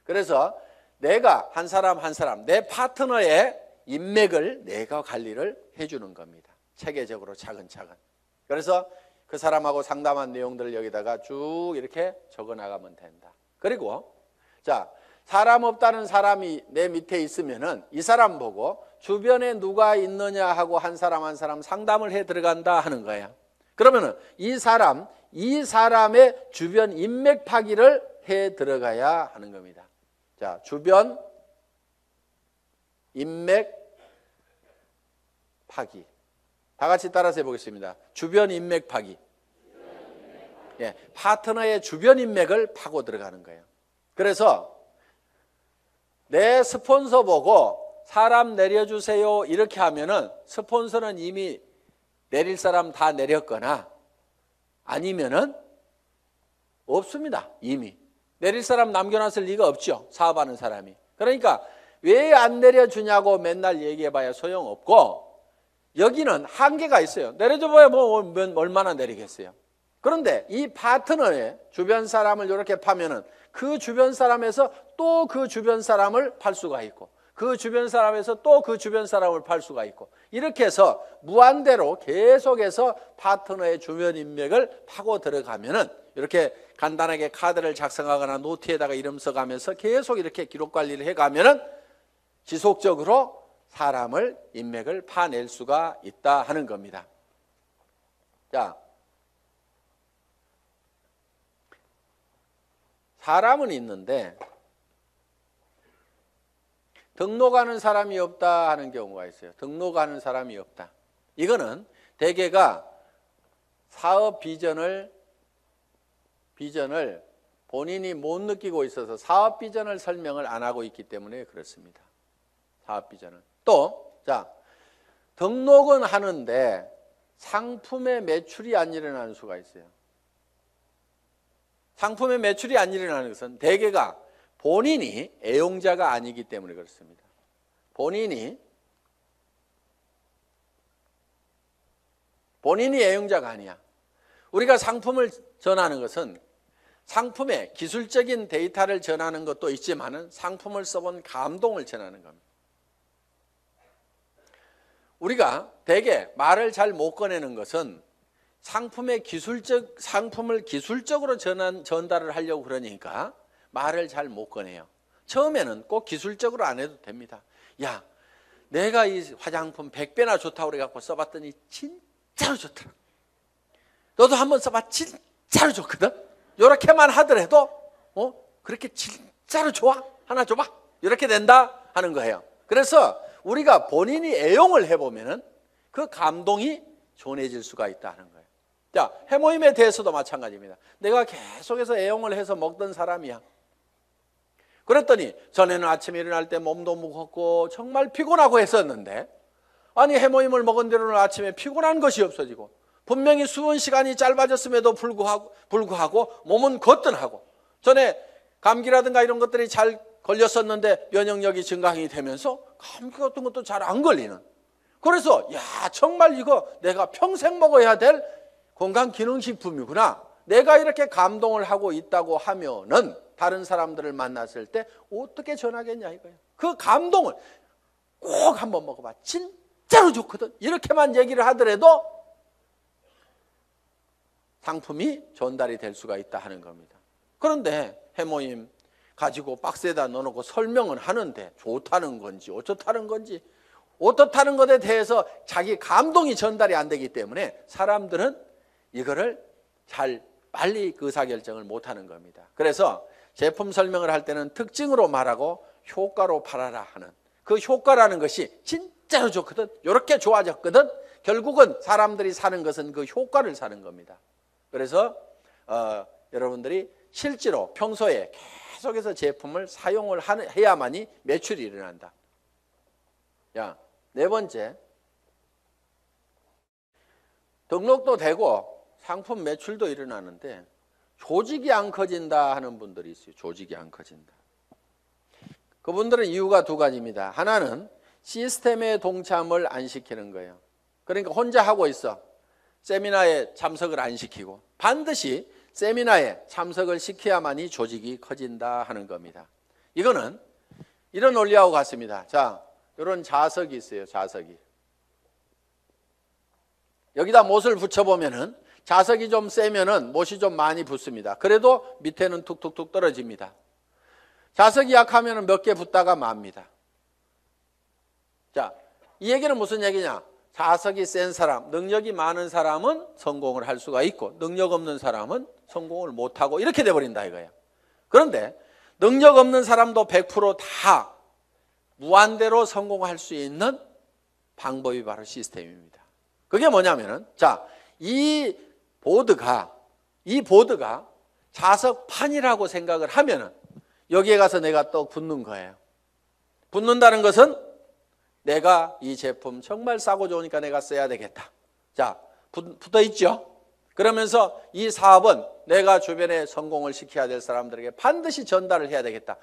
그래서 내가 한 사람 내 파트너의 인맥을 내가 관리를 해주는 겁니다. 체계적으로 차근차근. 그래서 그 사람하고 상담한 내용들을 여기다가 쭉 이렇게 적어 나가면 된다. 그리고 자, 사람 없다는 사람이 내 밑에 있으면은 이 사람 보고 주변에 누가 있느냐 하고 한 사람 상담을 해 들어간다 하는 거예요. 그러면은 이 사람의 주변 인맥 파기를 해 들어가야 하는 겁니다. 자, 주변 인맥 파기. 다 같이 따라서 해보겠습니다. 주변 인맥 파기. 예, 파트너의 주변 인맥을 파고 들어가는 거예요. 그래서 내 스폰서 보고 사람 내려주세요 이렇게 하면은 스폰서는 이미 내릴 사람 다 내렸거나 아니면은 없습니다. 이미 내릴 사람 남겨놨을 리가 없죠. 사업하는 사람이. 그러니까 왜 안 내려주냐고 맨날 얘기해봐야 소용없고 여기는 한계가 있어요. 내려줘봐야 뭐 얼마나 내리겠어요. 그런데 이 파트너의 주변 사람을 이렇게 파면은 그 주변 사람에서 또 그 주변 사람을 팔 수가 있고 그 주변 사람에서 또 그 주변 사람을 팔 수가 있고 이렇게 해서 무한대로 계속해서 파트너의 주변 인맥을 파고 들어가면은 이렇게 간단하게 카드를 작성하거나 노트에다가 이름 써가면서 계속 이렇게 기록 관리를 해가면은 지속적으로 사람을 인맥을 파낼 수가 있다 하는 겁니다. 자, 사람은 있는데 등록하는 사람이 없다 하는 경우가 있어요. 등록하는 사람이 없다. 이거는 대개가 사업 비전을 본인이 못 느끼고 있어서 사업 비전을 설명을 안 하고 있기 때문에 그렇습니다. 사업 비전을. 또, 자, 등록은 하는데 상품의 매출이 안 일어나는 수가 있어요. 상품의 매출이 안 일어나는 것은 대개가 본인이 애용자가 아니기 때문에 그렇습니다. 본인이 애용자가 아니야. 우리가 상품을 전하는 것은 상품의 기술적인 데이터를 전하는 것도 있지만은 상품을 써본 감동을 전하는 겁니다. 우리가 대개 말을 잘 못 꺼내는 것은 상품을 기술적으로 전달을 하려고 그러니까 말을 잘 못 꺼내요. 처음에는 꼭 기술적으로 안 해도 됩니다. 야, 내가 이 화장품 100배나 좋다고 그래갖고 써봤더니 진짜로 좋더라. 너도 한번 써봐. 진짜로 좋거든. 이렇게만 하더라도 그렇게 진짜로 좋아. 하나 줘봐. 이렇게 된다 하는 거예요. 그래서 우리가 본인이 애용을 해보면은 그 감동이 전해질 수가 있다는 거예요. 자, 해모임에 대해서도 마찬가지입니다. 내가 계속해서 애용을 해서 먹던 사람이야. 그랬더니 전에는 아침에 일어날 때 몸도 무겁고 정말 피곤하고 했었는데, 아니 해모임을 먹은 뒤로는 아침에 피곤한 것이 없어지고 분명히 수은 시간이 짧아졌음에도 불구하고 몸은 거뜬하고, 전에 감기라든가 이런 것들이 잘 걸렸었는데 면역력이 증강이 되면서 감기 같은 것도 잘 안 걸리는, 그래서 야 정말 이거 내가 평생 먹어야 될 건강기능식품이구나, 내가 이렇게 감동을 하고 있다고 하면은 다른 사람들을 만났을 때 어떻게 전하겠냐 이거예요. 그 감동을 꼭 한번 먹어봐. 진짜로 좋거든. 이렇게만 얘기를 하더라도 상품이 전달이 될 수가 있다 하는 겁니다. 그런데 해모임 가지고 박스에다 넣어놓고 설명은 하는데 좋다는 건지 어떻다는 건지, 어떻다는 것에 대해서 자기 감동이 전달이 안 되기 때문에 사람들은 이거를 잘 빨리 의사결정을 못하는 겁니다. 그래서 제품 설명을 할 때는 특징으로 말하고 효과로 팔아라 하는, 그 효과라는 것이 진짜로 좋거든, 이렇게 좋아졌거든, 결국은 사람들이 사는 것은 그 효과를 사는 겁니다. 그래서 여러분들이 실제로 평소에 계속해서 제품을 사용을 해야만이 매출이 일어난다. 야, 네 번째, 등록도 되고 상품 매출도 일어나는데 조직이 안 커진다 하는 분들이 있어요. 조직이 안 커진다. 그분들은 이유가 두 가지입니다. 하나는 시스템에 동참을 안 시키는 거예요. 그러니까 혼자 하고 있어. 세미나에 참석을 안 시키고, 반드시 세미나에 참석을 시켜야만이 조직이 커진다 하는 겁니다. 이거는 이런 원리하고 같습니다. 자, 이런 자석이 있어요. 자석이. 여기다 못을 붙여보면은 자석이 좀 세면은 못이 좀 많이 붙습니다. 그래도 밑에는 툭툭툭 떨어집니다. 자석이 약하면은 몇 개 붙다가 맙니다. 자, 이 얘기는 무슨 얘기냐? 자석이 센 사람, 능력이 많은 사람은 성공을 할 수가 있고 능력 없는 사람은 성공을 못하고 이렇게 돼버린다 이거예요. 그런데 능력 없는 사람도 100% 무한대로 성공할 수 있는 방법이 바로 시스템입니다. 그게 뭐냐면은, 자, 이 보드가 자석판이라고 생각을 하면은 여기에 가서 내가 또 붙는 거예요. 붙는다는 것은 내가 이 제품 정말 싸고 좋으니까 내가 써야 되겠다. 자, 붙어 있죠? 그러면서 이 사업은 내가 주변에 성공을 시켜야 될 사람들에게 반드시 전달을 해야 되겠다.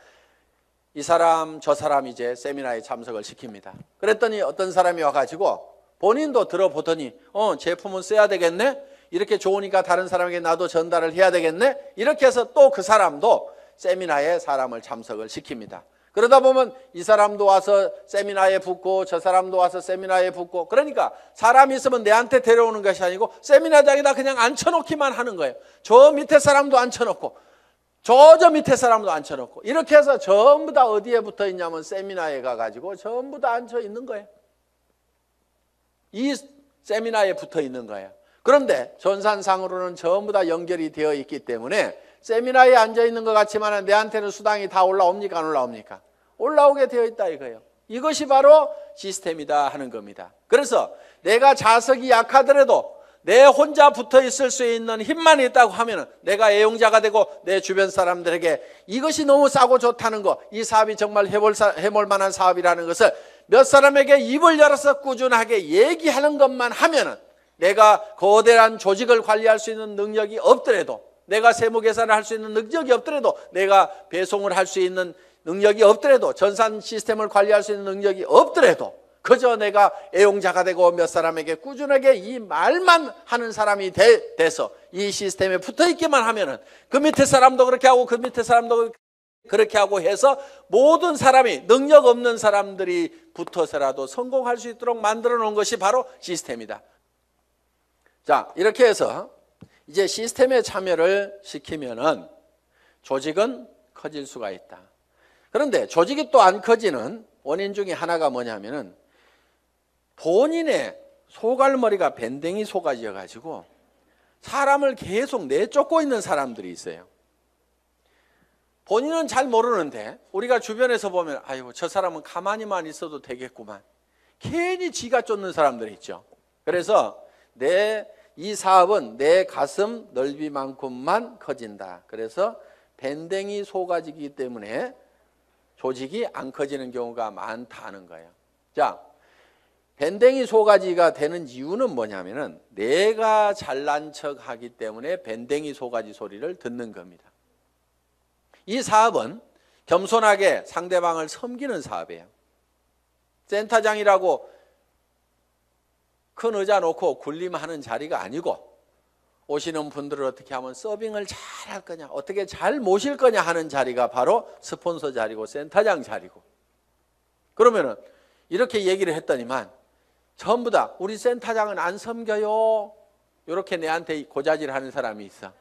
이 사람 저 사람 이제 세미나에 참석을 시킵니다. 그랬더니 어떤 사람이 와가지고 본인도 들어보더니 제품은 써야 되겠네, 이렇게 좋으니까 다른 사람에게 나도 전달을 해야 되겠네, 이렇게 해서 또 그 사람도 세미나에 사람을 참석을 시킵니다. 그러다 보면 이 사람도 와서 세미나에 붙고 저 사람도 와서 세미나에 붙고, 그러니까 사람이 있으면 내한테 데려오는 것이 아니고 세미나장에다 그냥 앉혀놓기만 하는 거예요. 저 밑에 사람도 앉혀놓고 저 밑에 사람도 앉혀놓고, 이렇게 해서 전부 다 어디에 붙어 있냐면 세미나에 가가지고 전부 다 앉혀 있는 거예요. 이 세미나에 붙어 있는 거예요. 그런데 전산상으로는 전부 다 연결이 되어 있기 때문에 세미나에 앉아 있는 것 같지만 내한테는 수당이 다 올라옵니까? 안 올라옵니까? 올라오게 되어 있다 이거예요. 이것이 바로 시스템이다 하는 겁니다. 그래서 내가 자석이 약하더라도 내 혼자 붙어 있을 수 있는 힘만 있다고 하면 내가 애용자가 되고 내 주변 사람들에게 이것이 너무 싸고 좋다는 거, 이 사업이 정말 해볼 만한 사업이라는 것을 몇 사람에게 입을 열어서 꾸준하게 얘기하는 것만 하면은, 내가 거대한 조직을 관리할 수 있는 능력이 없더라도, 내가 세무 계산을 할 수 있는 능력이 없더라도, 내가 배송을 할 수 있는 능력이 없더라도, 전산 시스템을 관리할 수 있는 능력이 없더라도, 그저 내가 애용자가 되고 몇 사람에게 꾸준하게 이 말만 하는 사람이 돼서 이 시스템에 붙어 있기만 하면은 그 밑에 사람도 그렇게 하고 그 밑에 사람도 그렇게 하고 해서 모든 사람이, 능력 없는 사람들이 붙어서라도 성공할 수 있도록 만들어 놓은 것이 바로 시스템이다. 자, 이렇게 해서 이제 시스템에 참여를 시키면은 조직은 커질 수가 있다. 그런데 조직이 또 안 커지는 원인 중에 하나가 뭐냐면은 본인의 소갈머리가 밴댕이 소가지여가지고 사람을 계속 내쫓고 있는 사람들이 있어요. 본인은 잘 모르는데 우리가 주변에서 보면 아이고 저 사람은 가만히만 있어도 되겠구만. 괜히 지가 쫓는 사람들이 있죠. 그래서 이 사업은 내 가슴 넓이만큼만 커진다. 그래서 밴댕이 소가지이기 때문에 조직이 안 커지는 경우가 많다는 거예요. 자, 밴댕이 소가지가 되는 이유는 뭐냐면은 내가 잘난 척 하기 때문에 밴댕이 소가지 소리를 듣는 겁니다. 이 사업은 겸손하게 상대방을 섬기는 사업이에요. 센터장이라고 큰 의자 놓고 군림하는 자리가 아니고 오시는 분들을 어떻게 하면 서빙을 잘 할 거냐, 어떻게 잘 모실 거냐 하는 자리가 바로 스폰서 자리고 센터장 자리고. 그러면은 이렇게 얘기를 했더니만 전부 다 우리 센터장은 안 섬겨요. 이렇게 내한테 고자질하는 사람이 있어.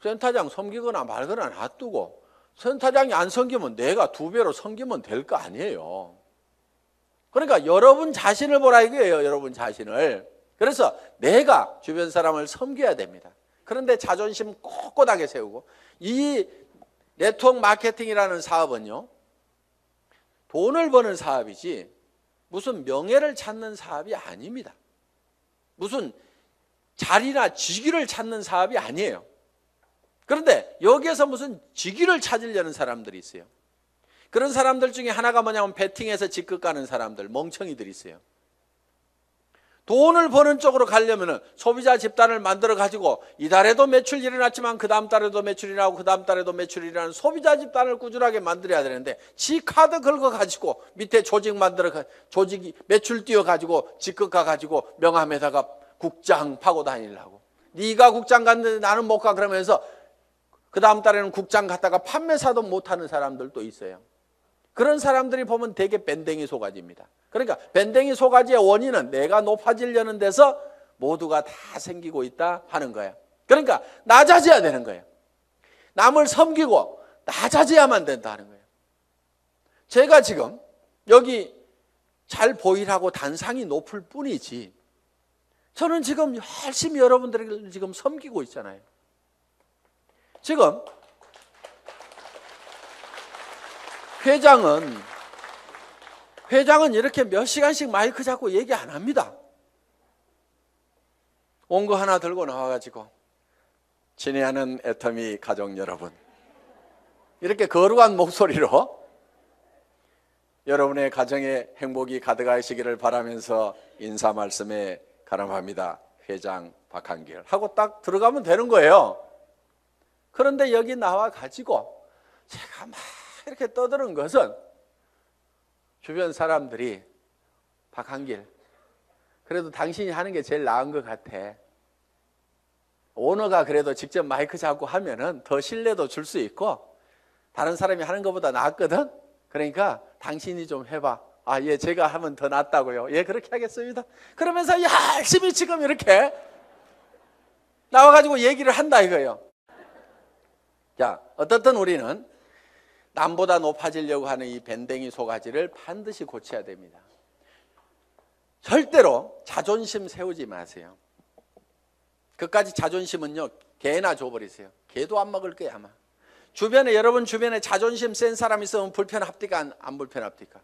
센터장 섬기거나 말거나 놔두고 센터장이 안 섬기면 내가 2배로 섬기면 될 거 아니에요. 그러니까 여러분 자신을 보라 이거예요. 여러분 자신을. 그래서 내가 주변 사람을 섬겨야 됩니다. 그런데 자존심 꼿꼿하게 세우고, 이 네트워크 마케팅이라는 사업은요, 돈을 버는 사업이지 무슨 명예를 찾는 사업이 아닙니다. 무슨 자리나 직위를 찾는 사업이 아니에요. 그런데 여기에서 무슨 직위를 찾으려는 사람들이 있어요. 그런 사람들 중에 하나가 뭐냐면 베팅해서 직급 가는 사람들, 멍청이들이 있어요. 돈을 버는 쪽으로 가려면 소비자 집단을 만들어 가지고 이달에도 매출이 일어났지만 그 다음 달에도 매출이 일어나고 그 다음 달에도 매출이 일어나는 소비자 집단을 꾸준하게 만들어야 되는데, 지 카드 긁어 가지고 밑에 조직 만들어 조직이 매출 띄워 가지고 직급 가 가지고 명함에다가 국장 파고 다니려고. 네가 국장 갔는데 나는 못 가 그러면서 그 다음 달에는 국장 갔다가 판매사도 못하는 사람들도 있어요. 그런 사람들이 보면 되게 밴댕이 소가지입니다. 그러니까 밴댕이 소가지의 원인은 내가 높아지려는 데서 모두가 다 생기고 있다 하는 거예요. 그러니까 낮아져야 되는 거예요. 남을 섬기고 낮아져야만 된다 하는 거예요. 제가 지금 여기 잘 보이라고 단상이 높을 뿐이지 저는 지금 열심히 여러분들을 지금 섬기고 있잖아요. 지금 회장은 이렇게 몇 시간씩 마이크 잡고 얘기 안 합니다. 온 거 하나 들고 나와가지고 친애하는 애터미 가족 여러분, 이렇게 거룩한 목소리로 여러분의 가정에 행복이 가득하시기를 바라면서 인사 말씀에 가름합니다. 회장 박한길 하고 딱 들어가면 되는 거예요. 그런데 여기 나와가지고 제가 막 이렇게 떠드는 것은 주변 사람들이 박한길, 그래도 당신이 하는 게 제일 나은 것 같아. 오너가 그래도 직접 마이크 잡고 하면은 더 신뢰도 줄 수 있고 다른 사람이 하는 것보다 낫거든. 그러니까 당신이 좀 해봐. 아, 예, 제가 하면 더 낫다고요. 예, 그렇게 하겠습니다. 그러면서 열심히 지금 이렇게 나와가지고 얘기를 한다 이거예요. 자, 어떻든 우리는 남보다 높아지려고 하는 이 밴댕이 소가지를 반드시 고쳐야 됩니다. 절대로 자존심 세우지 마세요. 그까지 자존심은요, 개나 줘버리세요. 개도 안 먹을 거야 아마. 여러분 주변에 자존심 센 사람 있으면 불편합니까? 안 불편합니까?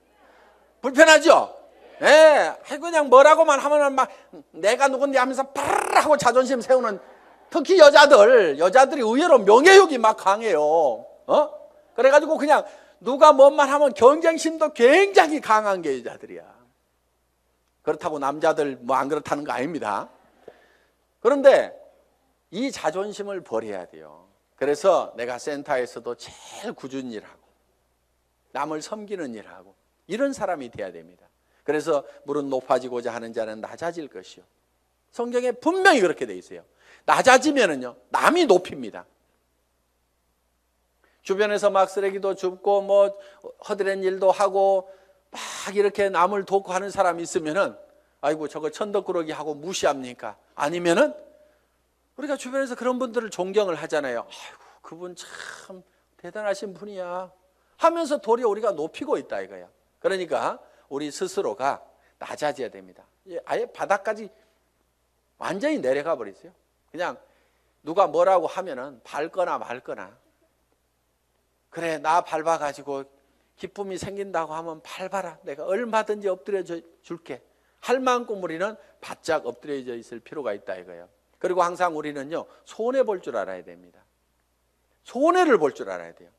불편하죠? 예, 그냥 뭐라고만 하면은 막 내가 누군데 하면서 파르르 하고 자존심 세우는, 특히 여자들이 의외로 명예욕이 막 강해요. 그래가지고 그냥 누가 뭔 말 하면 경쟁심도 굉장히 강한 게 여자들이야. 그렇다고 남자들 뭐 안 그렇다는 거 아닙니다. 그런데 이 자존심을 버려야 돼요. 그래서 내가 센터에서도 제일 꾸준히 일하고 남을 섬기는 일하고 이런 사람이 돼야 됩니다. 그래서 물은 높아지고자 하는 자는 낮아질 것이요. 성경에 분명히 그렇게 돼 있어요. 낮아지면은요, 남이 높입니다. 주변에서 막 쓰레기도 줍고 뭐 허드렛 일도 하고 막 이렇게 남을 돕고 하는 사람이 있으면은 아이고 저거 천덕꾸러기 하고 무시합니까? 아니면은 우리가 주변에서 그런 분들을 존경을 하잖아요. 아이고 그분 참 대단하신 분이야 하면서 도리어 우리가 높이고 있다 이거야. 그러니까 우리 스스로가 낮아져야 됩니다. 아예 바닥까지 완전히 내려가 버리세요. 그냥 누가 뭐라고 하면은 밟거나 말거나. 그래, 나 밟아가지고 기쁨이 생긴다고 하면 밟아라. 내가 얼마든지 엎드려 줄게. 할 만큼 우리는 바짝 엎드려져 있을 필요가 있다 이거예요. 그리고 항상 우리는요, 손해볼 줄 알아야 됩니다. 손해를 볼 줄 알아야 돼요.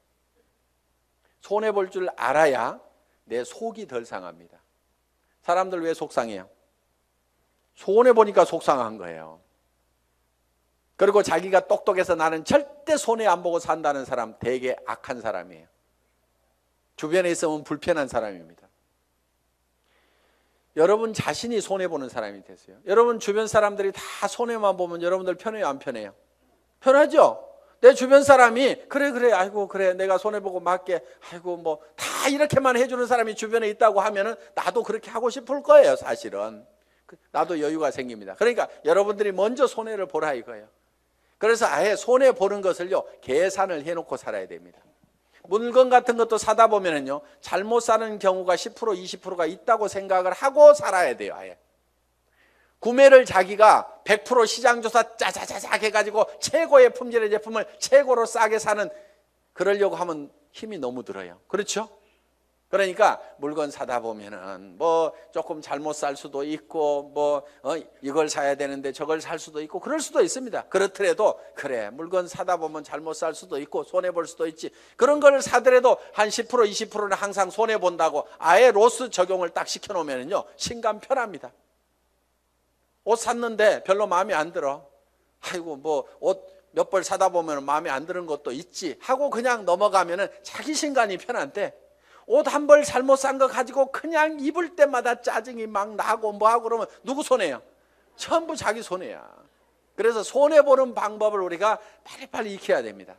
손해볼 줄 알아야 내 속이 덜 상합니다. 사람들 왜 속상해요? 손해보니까 속상한 거예요. 그리고 자기가 똑똑해서 나는 절대 손해 안 보고 산다는 사람 되게 악한 사람이에요. 주변에 있으면 불편한 사람입니다. 여러분 자신이 손해보는 사람이 되세요. 여러분 주변 사람들이 다 손해만 보면 여러분들 편해요, 안 편해요? 편하죠? 내 주변 사람이 그래 아이고 그래 내가 손해보고 맞게 아이고 뭐 다 이렇게만 해주는 사람이 주변에 있다고 하면은 나도 그렇게 하고 싶을 거예요. 사실은 나도 여유가 생깁니다. 그러니까 여러분들이 먼저 손해를 보라 이거예요. 그래서 아예 손해보는 것을요 계산을 해놓고 살아야 됩니다. 물건 같은 것도 사다 보면은요 잘못 사는 경우가 10% 20%가 있다고 생각을 하고 살아야 돼요. 아예 구매를 자기가 100% 시장조사 짜자자작 해가지고 최고의 품질의 제품을 최고로 싸게 사는 그러려고 하면 힘이 너무 들어요. 그렇죠? 그러니까 물건 사다 보면은 뭐 조금 잘못 살 수도 있고 뭐 이걸 사야 되는데 저걸 살 수도 있고 그럴 수도 있습니다. 그렇더라도 그래 물건 사다 보면 잘못 살 수도 있고 손해 볼 수도 있지. 그런 걸 사더라도 한 10% 20%는 항상 손해 본다고 아예 로스 적용을 딱 시켜 놓으면은요 신감 편합니다. 옷 샀는데 별로 마음에 안 들어. 아이고 뭐 옷 몇 벌 사다 보면 마음에 안 드는 것도 있지 하고 그냥 넘어가면은 자기 신간이 편한데 옷 한 벌 잘못 산 거 가지고 그냥 입을 때마다 짜증이 막 나고 뭐하고 그러면 누구 손해요? 전부 자기 손해야. 그래서 손해보는 방법을 우리가 빨리빨리 익혀야 됩니다.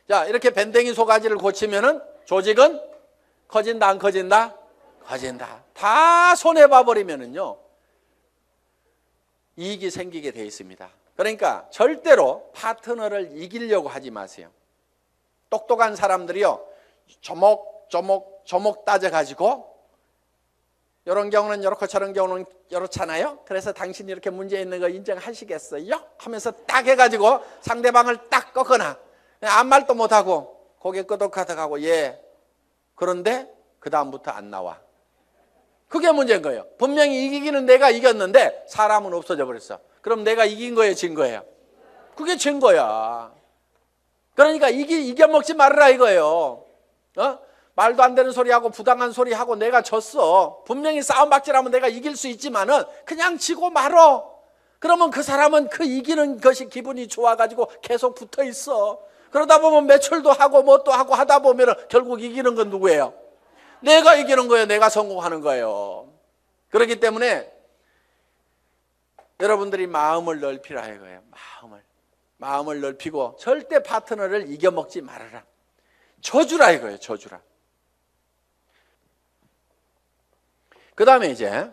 자, 이렇게 밴댕이 소가지를 고치면은 조직은 커진다 안 커진다? 커진다. 다 손해봐버리면은요 이익이 생기게 돼 있습니다. 그러니까 절대로 파트너를 이기려고 하지 마세요. 똑똑한 사람들이요 조목 따져가지고 이런 경우는 이렇고 저런 경우는 이렇잖아요. 그래서 당신이 이렇게 문제 있는 거 인정하시겠어요? 하면서 딱 해가지고 상대방을 딱 꺾거나 아무 말도 못하고 고개 끄덕하다가고 예 그런데 그 다음부터 안 나와. 그게 문제인 거예요. 분명히 이기기는 내가 이겼는데 사람은 없어져 버렸어. 그럼 내가 이긴 거예요, 진 거예요? 그게 진 거야. 그러니까 이겨먹지 말아라 이거예요. 말도 안 되는 소리하고 부당한 소리하고 내가 졌어. 분명히 싸움박질하면 내가 이길 수 있지만은 그냥 지고 말어. 그러면 그 사람은 그 이기는 것이 기분이 좋아가지고 계속 붙어 있어. 그러다 보면 매출도 하고 뭣도 하고 하다 보면은 결국 이기는 건 누구예요? 내가 이기는 거예요. 내가 성공하는 거예요. 그렇기 때문에 여러분들이 마음을 넓히라 이거예요. 마음을 넓히고 절대 파트너를 이겨먹지 말아라. 져주라 이거예요. 져주라. 그 다음에 이제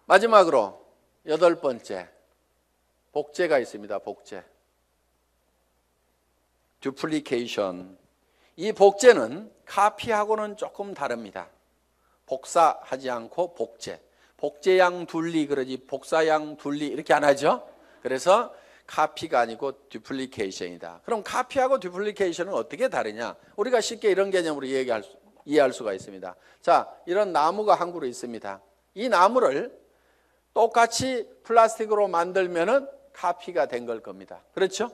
마지막으로 8번째 복제가 있습니다. 복제. 듀플리케이션. 이 복제는 카피하고는 조금 다릅니다. 복사하지 않고 복제. 복제양 둘리 그러지 복사양 둘리 이렇게 안 하죠. 그래서 카피가 아니고 듀플리케이션이다. 그럼 카피하고 듀플리케이션은 어떻게 다르냐? 우리가 쉽게 이런 개념으로 이해할 수가 있습니다. 자, 이런 나무가 한 그루 있습니다. 이 나무를 똑같이 플라스틱으로 만들면은 카피가 된 걸 겁니다. 그렇죠?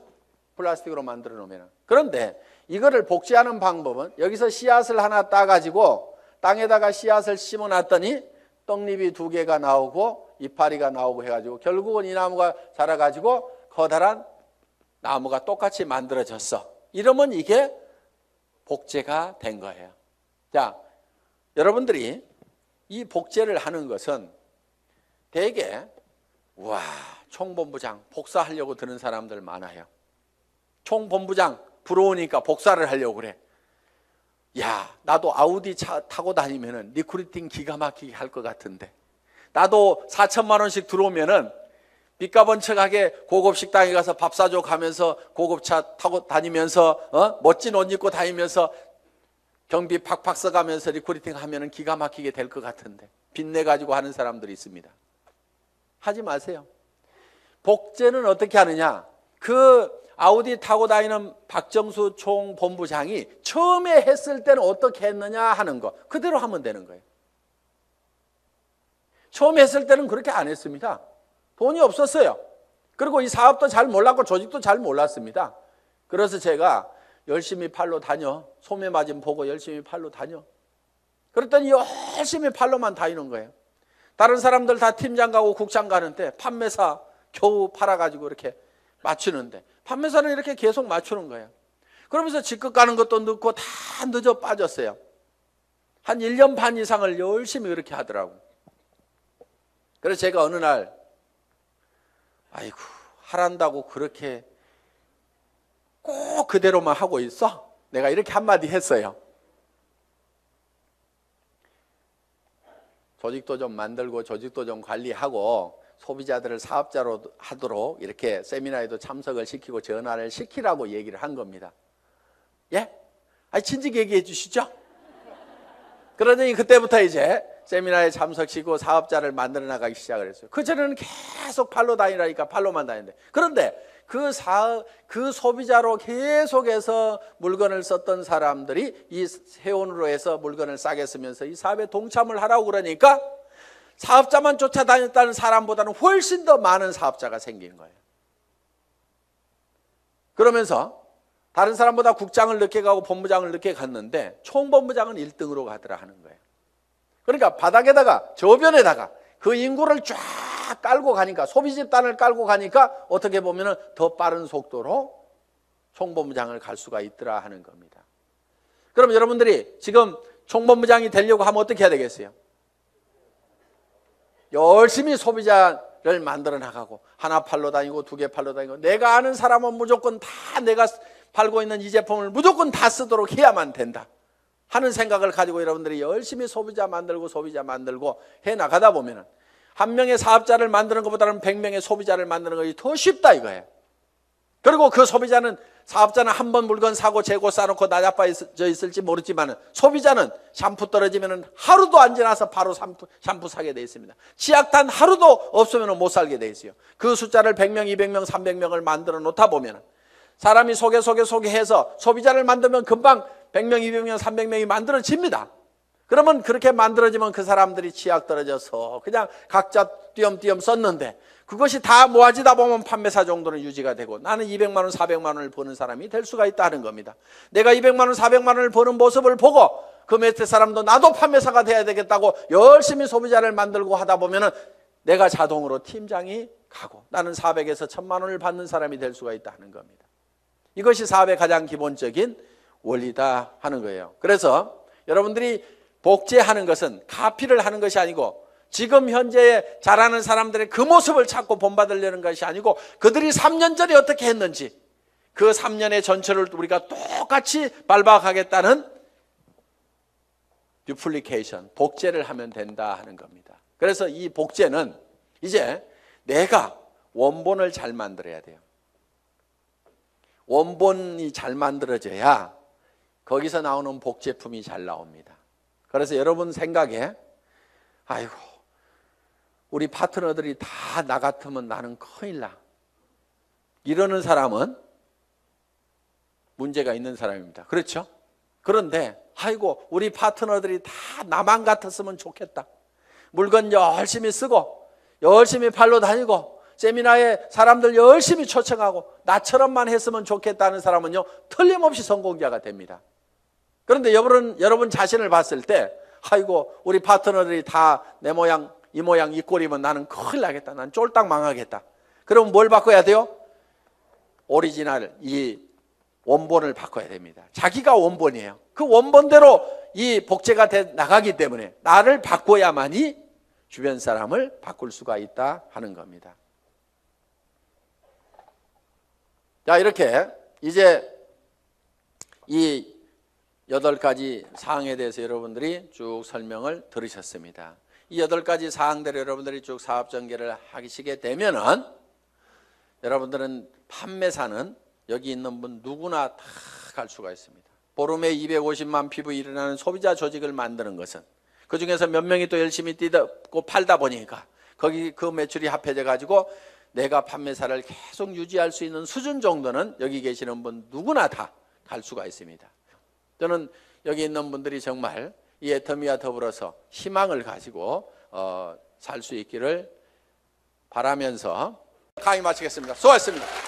플라스틱으로 만들어 놓으면. 그런데 이거를 복제하는 방법은 여기서 씨앗을 하나 따가지고 땅에다가 씨앗을 심어 놨더니 떡잎이 2개가 나오고 이파리가 나오고 해가지고 결국은 이 나무가 자라가지고 커다란 나무가 똑같이 만들어졌어. 이러면 이게 복제가 된 거예요. 자, 여러분들이 이 복제를 하는 것은 대개 와 총본부장 복사하려고 드는 사람들 많아요. 총본부장 부러우니까 복사를 하려고 그래. 야, 나도 아우디 차 타고 다니면은 리크루팅 기가 막히게 할 것 같은데 나도 4천만 원씩 들어오면은 빚가번쩍하게 고급 식당에 가서 밥 사줘 가면서 고급차 타고 다니면서 멋진 옷 입고 다니면서 경비 팍팍 써가면서 리크루팅 하면은 기가 막히게 될 것 같은데 빚내 가지고 하는 사람들이 있습니다. 하지 마세요. 복제는 어떻게 하느냐? 그 아우디 타고 다니는 박정수 총본부장이 처음에 했을 때는 어떻게 했느냐 하는 거 그대로 하면 되는 거예요. 처음 했을 때는 그렇게 안 했습니다. 돈이 없었어요. 그리고 이 사업도 잘 몰랐고 조직도 잘 몰랐습니다. 그래서 제가 열심히 팔로 다녀. 소매 맞음 보고 열심히 팔로 다녀. 그랬더니 열심히 팔로만 다니는 거예요. 다른 사람들 다 팀장 가고 국장 가는데 판매사 겨우 팔아가지고 이렇게 맞추는데 판매사는 이렇게 계속 맞추는 거예요. 그러면서 직급 가는 것도 늦고 다 늦어 빠졌어요. 한 1년 반 이상을 열심히 그렇게 하더라고. 그래서 제가 어느 날 아이고 하란다고 그렇게 꼭 그대로만 하고 있어? 내가 이렇게 한마디 했어요. 조직도 좀 만들고 조직도 좀 관리하고 소비자들을 사업자로 하도록 이렇게 세미나에도 참석을 시키고 전화를 시키라고 얘기를 한 겁니다. 예? 아니 진즉 얘기해 주시죠. 그러더니 그때부터 이제 세미나에 참석시키고 사업자를 만들어 나가기 시작을 했어요. 그전에는 계속 팔로 다니라니까 팔로만 다니는데 그런데 그 소비자로 계속해서 물건을 썼던 사람들이 이 세원으로 해서 물건을 싸게 쓰면서 이 사업에 동참을 하라고 그러니까 사업자만 쫓아다녔다는 사람보다는 훨씬 더 많은 사업자가 생긴 거예요. 그러면서 다른 사람보다 국장을 늦게 가고 본부장을 늦게 갔는데 총본부장은 1등으로 가더라 하는 거예요. 그러니까 바닥에다가 저변에다가 그 인구를 쫙 깔고 가니까 소비 집단을 깔고 가니까 어떻게 보면 더 빠른 속도로 총본부장을 갈 수가 있더라 하는 겁니다. 그럼 여러분들이 지금 총본부장이 되려고 하면 어떻게 해야 되겠어요? 열심히 소비자를 만들어 나가고 하나 팔러 다니고 두 개 팔러 다니고 내가 아는 사람은 무조건 다 내가 팔고 있는 이 제품을 무조건 다 쓰도록 해야만 된다 하는 생각을 가지고 여러분들이 열심히 소비자 만들고 해 나가다 보면은 한 명의 사업자를 만드는 것보다는 100명의 소비자를 만드는 것이 더 쉽다 이거예요. 그리고 그 사업자는 한 번 물건 사고 재고 싸놓고 나자빠져 있을지 모르지만 소비자는 샴푸 떨어지면 하루도 안 지나서 바로 샴푸 사게 돼 있습니다. 치약단 하루도 없으면 못 살게 돼 있어요. 그 숫자를 100명, 200명, 300명을 만들어 놓다 보면 사람이 소개해서 소비자를 만들면 금방 100명, 200명, 300명이 만들어집니다. 그러면 그렇게 만들어지면 그 사람들이 치약 떨어져서 그냥 각자 띄엄띄엄 썼는데 그것이 다 모아지다 보면 판매사 정도는 유지가 되고 나는 200만 원, 400만 원을 버는 사람이 될 수가 있다는 겁니다. 내가 200만 원, 400만 원을 버는 모습을 보고 그 밑에 사람도 나도 판매사가 돼야 되겠다고 열심히 소비자를 만들고 하다 보면 내가 자동으로 팀장이 가고 나는 400에서 1000만 원을 받는 사람이 될 수가 있다는 겁니다. 이것이 사업의 가장 기본적인 원리다 하는 거예요. 그래서 여러분들이 복제하는 것은 카피를 하는 것이 아니고 지금 현재 잘하는 사람들의 그 모습을 찾고 본받으려는 것이 아니고 그들이 3년 전에 어떻게 했는지 그 3년의 전철을 우리가 똑같이 밟아가겠다는 듀플리케이션, 복제를 하면 된다 하는 겁니다. 그래서 이 복제는 이제 내가 원본을 잘 만들어야 돼요. 원본이 잘 만들어져야 거기서 나오는 복제품이 잘 나옵니다. 그래서 여러분 생각에 아이고 우리 파트너들이 다 나 같으면 나는 큰일 나 이러는 사람은 문제가 있는 사람입니다. 그렇죠? 그런데 아이고 우리 파트너들이 다 나만 같았으면 좋겠다. 물건 열심히 쓰고 열심히 팔러 다니고 세미나에 사람들 열심히 초청하고 나처럼만 했으면 좋겠다는 사람은요 틀림없이 성공자가 됩니다. 그런데 여러분 자신을 봤을 때 아이고 우리 파트너들이 다 내 모양 이 모양 이 꼴이면 나는 큰일 나겠다. 난 쫄딱 망하겠다. 그럼 뭘 바꿔야 돼요? 오리지널 이 원본을 바꿔야 됩니다. 자기가 원본이에요. 그 원본대로 이 복제가 돼 나가기 때문에 나를 바꿔야만이 주변 사람을 바꿀 수가 있다 하는 겁니다. 자, 이렇게 이제 이 8가지 사항에 대해서 여러분들이 쭉 설명을 들으셨습니다. 이 8가지 사항대로 여러분들이 쭉 사업 전개를 하시게 되면은 여러분들은 판매사는 여기 있는 분 누구나 다 갈 수가 있습니다. 보름에 250만 피부 일어나는 소비자 조직을 만드는 것은 그중에서 몇 명이 또 열심히 뛰고 팔다 보니까 거기 그 매출이 합해져 가지고 내가 판매사를 계속 유지할 수 있는 수준 정도는 여기 계시는 분 누구나 다 갈 수가 있습니다. 저는 여기 있는 분들이 정말 이 애터미와 더불어서 희망을 가지고 살 수 있기를 바라면서 강의 마치겠습니다. 수고하셨습니다.